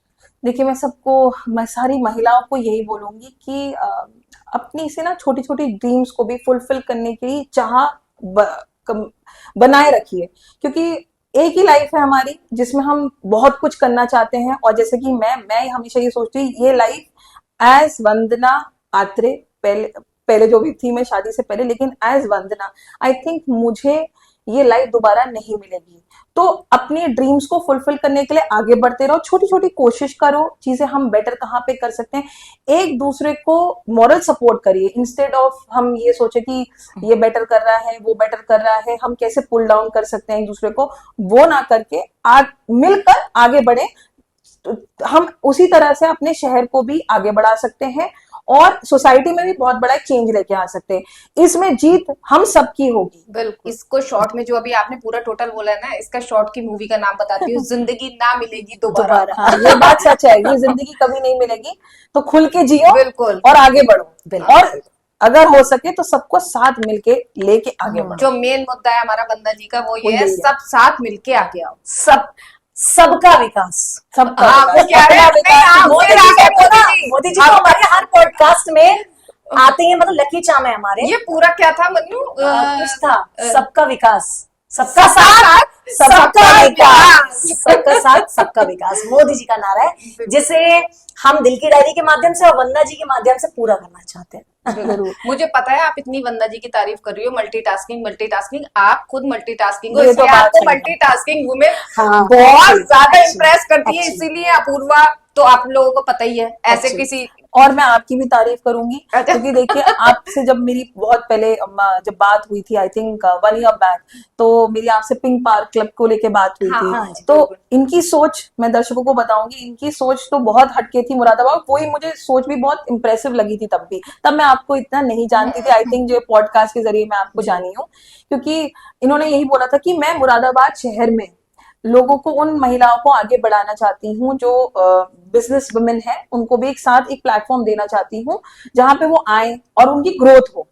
देखिए, मैं सारी महिलाओं को यही बोलूंगी कि अपनी से ना छोटी छोटी ड्रीम्स को भी फुलफिल करने की चाह बनाए रखिए, क्योंकि एक ही लाइफ है हमारी जिसमें हम बहुत कुछ करना चाहते हैं। और जैसे कि मैं हमेशा ये सोचती हूँ, ये लाइफ एज वंदना आत्रे, पहले जो भी थी मैं शादी से पहले, लेकिन एज वंदना आई थिंक मुझे ये लाइफ दोबारा नहीं मिलेगी। तो अपने ड्रीम्स को फुलफिल करने के लिए आगे बढ़ते रहो, छोटी छोटी कोशिश करो, चीजें हम बेटर कहाँ पे कर सकते हैं, एक दूसरे को मॉरल सपोर्ट करिए, इंस्टेड ऑफ हम ये सोचे कि ये बेटर कर रहा है, वो बेटर कर रहा है, हम कैसे पुल डाउन कर सकते हैं एक दूसरे को, वो ना करके मिलकर आगे बढ़े। हम उसी तरह से अपने शहर को भी आगे बढ़ा सकते हैं और सोसाइटी में भी बहुत बड़ा चेंज लेके आ सकते हैं। इसमें जीत हम सबकी होगी। बिल्कुल। इसको शॉर्ट में जो अभी आपने पूरा टोटल बोला है ना, इसका शॉर्ट की मूवी का नाम बताती हूँ, जिंदगी ना मिलेगी दोबारा। हाँ, ये बात सच है, ये जिंदगी कभी नहीं मिलेगी, तो खुल के जियो बिल्कुल और आगे बढ़ो, और अगर हो सके तो सबको साथ मिलके लेके आगे बढ़ो। जो मेन मुद्दा है हमारा वंदना जी का, वो ये है, सब साथ मिलके आगे आओ, सबका विकास, सबका वो क्या है, मोदी जी तो हमारे हर पॉडकास्ट में आते हैं, मतलब लकी चाम है हमारे। ये पूरा क्या था मन्नू, कुछ था, सबका विकास, सबका साथ, सबका विकास, सबका साथ, सबका विकास, मोदी जी का नारा है, जिसे हम दिल की डायरी के माध्यम से और वंदना जी के माध्यम से पूरा करना चाहते हैं। मुझे पता है आप इतनी वंदना जी की तारीफ कर रही हो, मल्टीटास्किंग, आप खुद मल्टीटास्किंग हो, ये तो इसलिए बात आपको है। मल्टीटास्किंग वुमेन हाँ, बहुत ज्यादा अच्छी, इम्प्रेस करती है, अच्छी। इसीलिए अपूर्वा तो आप लोगों को पता ही है, ऐसे अच्छी। किसी और मैं आपकी भी तारीफ करूंगी, अच्छा। क्योंकि देखिए आपसे जब मेरी बहुत पहले जब बात हुई थी, आई थिंक 1 ईयर बैक, तो मेरी आपसे पिंक पार्क क्लब को लेके बात हुई हाँ, थी। हाँ जी, तो बिल्कुल। इनकी सोच मैं दर्शकों को बताऊंगी, इनकी सोच तो बहुत हटके थी मुरादाबाद, वही मुझे सोच भी बहुत इंप्रेसिव लगी थी तब मैं आपको इतना नहीं जानती थी, आई थिंक जो पॉडकास्ट के जरिए मैं आपको जानी हूँ, क्योंकि इन्होंने यही बोला था कि मैं मुरादाबाद शहर में लोगों को, उन महिलाओं को आगे बढ़ाना चाहती हूँ जो बिजनेस वुमेन है, उनको भी एक साथ एक प्लेटफॉर्म देना चाहती हूँ जहां पे वो आए और उनकी ग्रोथ हो।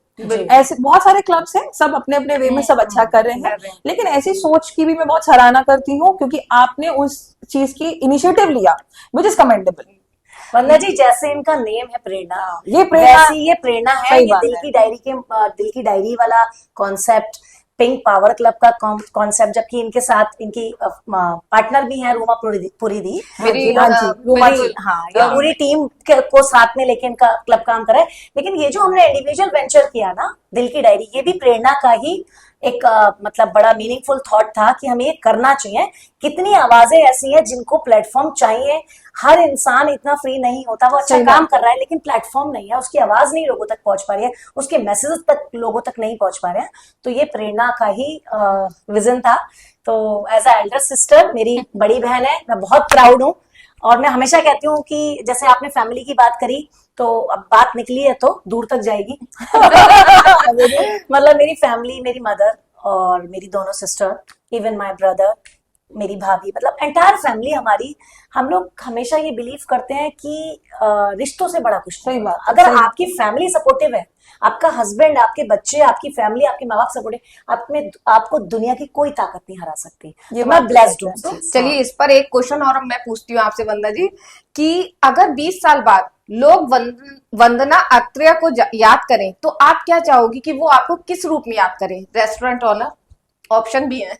ऐसे बहुत सारे क्लब्स हैं, सब अपने अपने वे में सब अच्छा कर रहे हैं, लेकिन ऐसी सोच की भी मैं बहुत सराहना करती हूँ, क्योंकि आपने उस चीज की इनिशिएटिव लिया, विच इज कमेंडेबल। वंदना जी, जैसे इनका नेम है प्रेरणा, ये प्रेरणा, वैसी ये प्रेरणा है। सही ये बात दिल है। की डायरी के दिल की डायरी वाला कॉन्सेप्ट, पिंक पावर क्लब का कॉन्सेप्ट, जबकि इनके साथ इनकी पार्टनर भी है रूमा पुरी दी। मेरी ये हाँ लोग जी, रूमा बिल्कुल। जी, हाँ, ये पूरी टीम को साथ में लेके इनका क्लब काम कर रहा है। लेकिन ये जो हमने इंडिविजुअल वेंचर किया ना, दिल की डायरी, ये भी प्रेरणा का ही एक मतलब बड़ा मीनिंगफुल थॉट था कि हमें ये करना चाहिए। कितनी आवाजें ऐसी हैं जिनको प्लेटफॉर्म चाहिए। हर इंसान इतना फ्री नहीं होता, वो अच्छा सही काम बात कर रहा है लेकिन प्लेटफॉर्म नहीं है, उसकी आवाज नहीं लोगों तक पहुंच पा रही है, उसके मैसेजेस तक लोगों तक नहीं पहुंच पा रहे हैं। तो ये प्रेरणा का ही विजन था। तो एज अ एल्डर सिस्टर, मेरी बड़ी बहन है, मैं बहुत प्राउड हूँ। और मैं हमेशा कहती हूँ कि जैसे आपने फैमिली की बात करी, तो अब बात निकली है तो दूर तक जाएगी। मतलब मेरी फैमिली, मेरी मदर और मेरी दोनों सिस्टर, इवन माय ब्रदर, मेरी भाभी, मतलब एंटायर फैमिली हमारी, हम लोग हमेशा ये बिलीव करते हैं कि रिश्तों से बड़ा कुछ नहीं सही होता। बात है, अगर सही। आपकी फैमिली सपोर्टिव है, आपका हस्बैंड, आपके बच्चे, आपकी फैमिली, आपके माँ बाप सपोर्टिव, आप में आपको दुनिया की कोई ताकत नहीं हरा सकती। ये तो मैं बात ब्लेस्ड तो हूँ सच है। इस चीज़ से। चलिए इस पर एक क्वेश्चन और मैं पूछती हूँ आपसे वंदना जी, कि अगर 20 साल बाद लोग वंदना अत्रेय को याद करें, तो आप क्या चाहोगी कि वो आपको किस रूप में याद करें? रेस्टोरेंट ओनर, ऑप्शन भी है,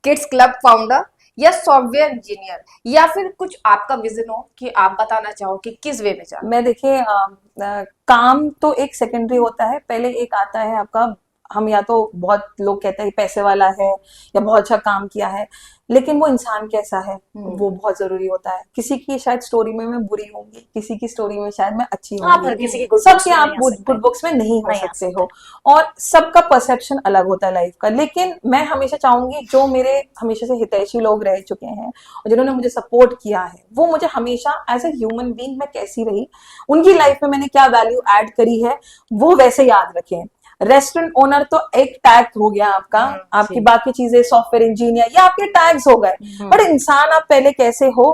किड्स क्लब फाउंडर, या सॉफ्टवेयर इंजीनियर, या फिर कुछ आपका विजन हो कि आप बताना चाहो कि किस वे में जाना? मैं देखिए, काम तो एक सेकेंडरी होता है, पहले एक आता है आपका, हम या तो बहुत लोग कहते हैं कि पैसे वाला है या बहुत अच्छा काम किया है, लेकिन वो इंसान कैसा है वो बहुत जरूरी होता है। किसी की शायद स्टोरी में मैं बुरी होंगी, किसी की स्टोरी में शायद मैं अच्छी आप हर होंगी, किसी की good books सबके में आप नहीं आ सकते। गुड बुक्स में नहीं हो नहीं आ सकते हो, और सबका परसेप्शन अलग होता है लाइफ का। लेकिन मैं हमेशा चाहूंगी, जो मेरे हमेशा से हितैषी लोग रह चुके हैं और जिन्होंने मुझे सपोर्ट किया है, वो मुझे हमेशा एज ए ह्यूमन बीइंग मैं कैसी रही, उनकी लाइफ में मैंने क्या वैल्यू ऐड करी है, वो वैसे याद रखें। रेस्टोरेंट ओनर तो एक टैग हो गया आपका, आपकी बाकी चीजें सॉफ्टवेयर इंजीनियर, ये आपके टैग्स हो गए, बट इंसान आप पहले कैसे हो,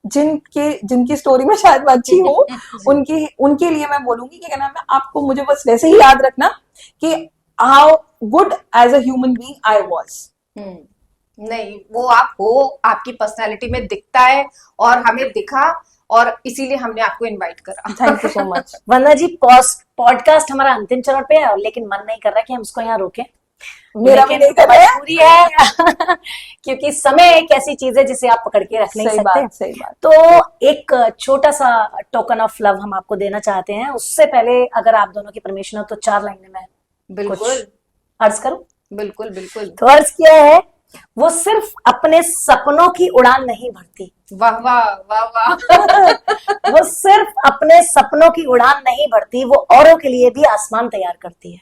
जिनकी स्टोरी में शायद मैं अच्छी हूँ, उनकी उनके लिए मैं बोलूंगी कि क्या नाम है, आपको मुझे बस वैसे ही याद रखना कि how good as a human being I was. नहीं, वो आप हो, आपकी पर्सनालिटी में दिखता है और हमें दिखा, और इसीलिए हमने आपको इनवाइट करा। Thank you so much. Vandana ji, podcast हमारा अंतिम चरण पे है, लेकिन मन नहीं कर रहा कि हम इसको यहाँ रोकें। मेरा भी लेकिन नहीं कर रहा है। मजबूरी है क्योंकि समय एक ऐसी चीज है जिसे आप पकड़ के रख नहीं सही सकते। बात, सही बात। तो एक छोटा सा टोकन ऑफ लव हम आपको देना चाहते हैं। उससे पहले अगर आप दोनों की परमिशन हो तो 4 लाइनें मैं बिल्कुल कुछ अर्ज करूं। बिल्कुल बिल्कुल। तो अर्ज किया है, वो सिर्फ अपने सपनों की उड़ान नहीं भरती, वाह वाह वाह वाह। वो सिर्फ अपने सपनों की उड़ान नहीं भरती, वो औरों के लिए भी आसमान तैयार करती है।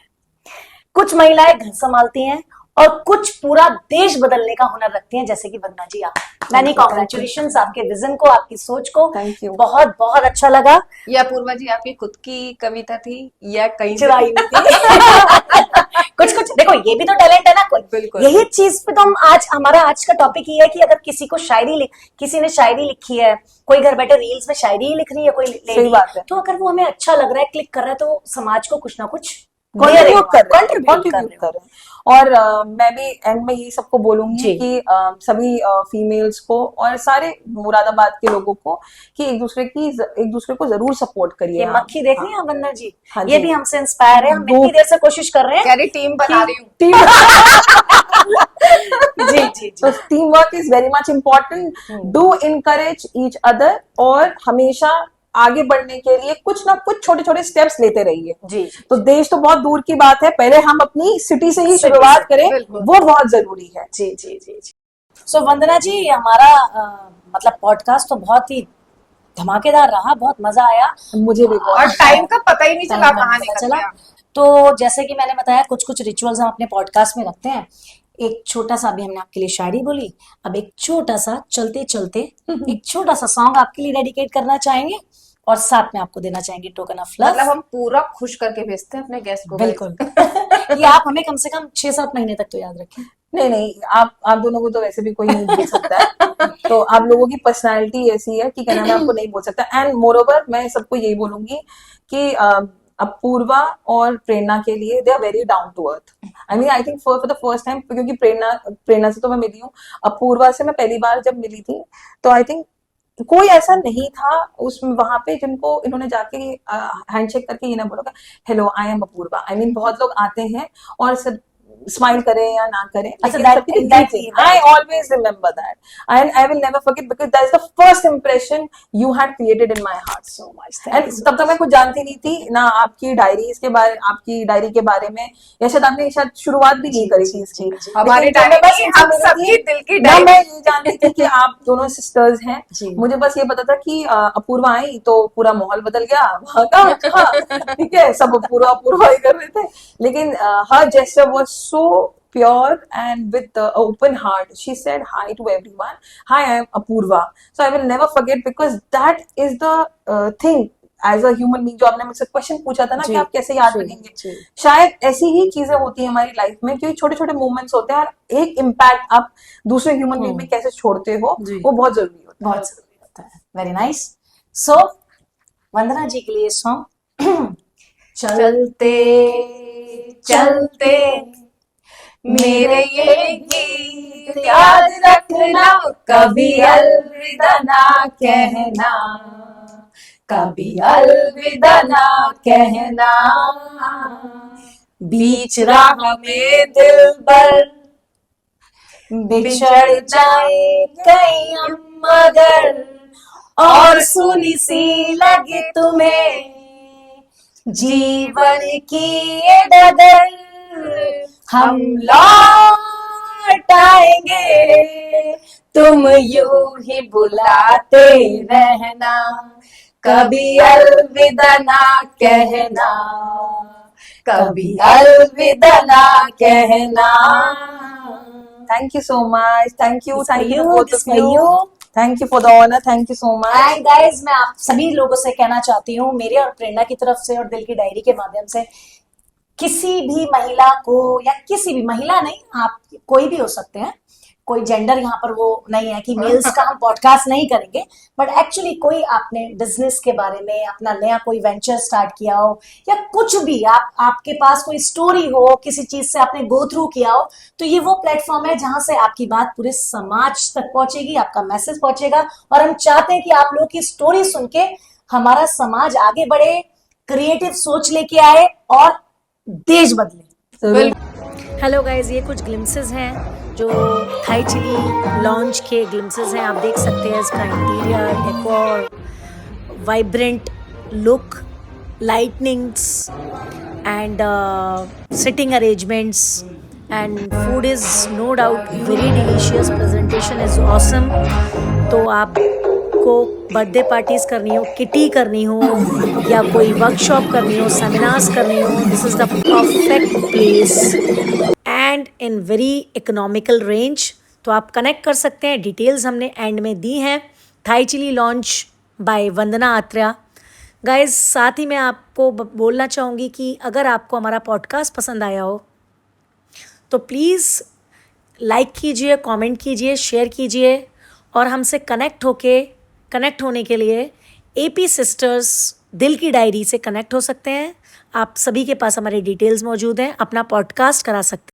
कुछ महिलाएं घर संभालती हैं और कुछ पूरा देश बदलने का हुनर रखती हैं, जैसे कि वंदना जी आप। मैंने कॉन्ग्रेचुलेशन आपके विजन को, आपकी सोच को, Thank you. बहुत बहुत अच्छा लगा। या पूर्वा जी आपकी खुद की कविता थी या कहीं से? चुराई हुई थी। कुछ कुछ देखो, ये भी तो टैलेंट है ना कोई। बिल्कुल। यही चीज पे तो हम हमारा आज का टॉपिक ये है कि अगर किसी को किसी ने शायरी लिखी है, कोई घर बैठे रील्स में शायरी ही लिख रही है कोई सही लेडी, बात है। तो अगर वो हमें अच्छा लग रहा है, क्लिक कर रहा है, तो समाज को कुछ ना कुछ कंट्रीब्यूट कर रहे हैं, contribute contribute कर रहे हैं। और मैं भी एंड में यही सबको बोलूंगी जी। कि सभी फीमेल्स को और सारे मुरादाबाद के लोगों को कि एक दूसरे को जरूर सपोर्ट करिए। ये आप। मक्खी देख रही है वंदना जी, हाँ ये जी। भी हमसे इंस्पायर है। हम इतनी देर से कोशिश कर रहे कह हैं रही टीम बना रही हूँ। टीम जी जी जी। तो team work is very much important. Do encourage each other, और हमेशा आगे बढ़ने के लिए कुछ ना कुछ छोटे छोटे स्टेप्स लेते रहिए। जी तो देश तो बहुत दूर की बात है, पहले हम अपनी सिटी से ही शुरुआत करें, बिल्कुल। वो बहुत जरूरी है। जी जी जी जी। सो वंदना जी, हमारा मतलब पॉडकास्ट तो बहुत ही धमाकेदार रहा, बहुत मजा आया। मुझे भी बहुत और टाइम का पता ही नहीं चला टाइम का कहाँ पता निकल चला। गया। तो जैसे कि मैंने बताया, कुछ कुछ रिचुअल्स हम अपने पॉडकास्ट में रखते हैं। एक छोटा सा अभी हमने आपके लिए शायरी बोली, अब एक छोटा सा चलते चलते एक छोटा सा सॉन्ग आपके लिए डेडिकेट करना चाहेंगे और साथ में आपको देना चाहेंगे टोकन ऑफ लव। मतलब हम पूरा खुश करके भेजते हैं अपने गेस्ट को। बिल्कुल। ये आप हमें कम से कम 6-7 महीने तक तो याद रखें। नहीं, आप दोनों को तो वैसे भी कोई नहीं बोल सकता है। तो आप लोगों की पर्सनालिटी ऐसी है कि कहना मैं आपको नहीं बोल सकता। एंड मोर ओवर मैं सबको यही बोलूंगी कि अपूर्वा और प्रेरणा के लिए they are very down to earth. I mean I think for the first time, क्योंकि प्रेरणा से तो मैं मिली हूँ, अपूर्वा से मैं पहली बार जब मिली थी, तो आई थिंक कोई ऐसा नहीं था उसमें वहां पे जिनको इन्होंने जाके हैंडशेक करके ये ना बोला hello I am Apurva. I mean बहुत लोग आते हैं और सब स्माइल करें या ना करें, अच्छा, लेकिन that- सबकी दिल exactly, थी। I always remember that, and I will never forget because that is the first impression you had created in my heart. so much. Thank you And so तब तक मैं कुछ जानती नहीं थी ना आपकी डायरीज के बारे, आपकी डायरी के बारे में, या शायद आपने शायद शुरुआत भी नहीं करी थी इसकी। हमारी लेकिन जब मैं डायरी बस नहीं, इनसे हम मिली सबकी थी, दिल की ना डायरी। मैं ये जानती थी कि आप दोनों सिस्टर्स हैं। जी। मुझे बस ये पता था कि अपूर्वा आई तो पूरा माहौल बदल गया वहां का। ठीक है, सब अपूर्वा अपूर्वा ही कर रहे थे, लेकिन हर gesture was so pure and with the open heart. She said hi to everyone. Hi, I am Apurva. So I will never forget because that is the thing as a human being. जो आपने मुझसे question पूछा था ना जी, कि आप कैसे याद जी, रखेंगे, जी। शायद ऐसी ही चीजें होती हैं हमारी लाइफ में, क्योंकि छोटे छोटे मोमेंट्स होते हैं और एक इम्पैक्ट आप दूसरे ह्यूमन बीइंग में कैसे छोड़ते हो जी। वो बहुत जरूरी होता है। बहुत जरूरी होता है। Very nice. सो वंदना जी के लिए सॉन्ग चलते चलते मेरे ये गीत याद रखना, कभी अलविदा ना कहना, कभी अलविदा ना कहना। बीच राह में दिलबर बिछड़ जाए कहीं हम मगर, और सुनी सी लगे तुम्हें जीवन की ये डगर, हम लौट आएंगे, तुम यूं ही बुलाते रहना, कभी अलविदा ना कहना, कभी अलविदा ना कहना। Thank you so much. Thank you. It's for Thank you you, to both it's of for you. you. Thank you for the honor. Thank you so much. And guys मैं आप सभी लोगों से कहना चाहती हूँ, मेरे और प्रेरणा की तरफ से और दिल की डायरी के माध्यम से, किसी भी महिला को, या किसी भी महिला नहीं, आप कोई भी हो सकते हैं, कोई जेंडर यहाँ पर वो नहीं है कि मेल्स का हम पॉडकास्ट नहीं करेंगे, बट एक्चुअली कोई आपने बिजनेस के बारे में, अपना नया कोई वेंचर स्टार्ट किया हो, या कुछ भी आपके पास कोई स्टोरी हो, किसी चीज से आपने गो थ्रू किया हो, तो ये वो प्लेटफॉर्म है जहां से आपकी बात पूरे समाज तक पहुंचेगी, आपका मैसेज पहुंचेगा। और हम चाहते हैं कि आप लोगों की स्टोरी सुन के हमारा समाज आगे बढ़े, क्रिएटिव सोच लेके आए और देश बदले। हेलो गाइज, ये कुछ ग्लिम्सेस हैं जो थाई चिली लॉन्च के ग्लिम्सेस हैं। आप देख सकते हैं इसका interior, decor, vibrant look, lightnings and sitting arrangements, and food is no doubt very delicious, presentation is awesome. तो आपको बर्थडे पार्टीज करनी हो, किटी करनी हो, या कोई वर्कशॉप करनी हो, सेमिनार्स करनी हो, this is the perfect place and in very economical range. तो आप कनेक्ट कर सकते हैं, डिटेल्स हमने एंड में दी हैं। Thai chili launch by Vandana Atreya. Guys, साथ ही मैं आपको बोलना चाहूँगी कि अगर आपको हमारा पॉडकास्ट पसंद आया हो तो प्लीज़ लाइक कीजिए, कमेंट कीजिए, शेयर कीजिए, और हमसे कनेक्ट होने के लिए AP सिस्टर्स दिल की डायरी से कनेक्ट हो सकते हैं। आप सभी के पास हमारे डिटेल्स मौजूद हैं, अपना पॉडकास्ट करा सकते हैं।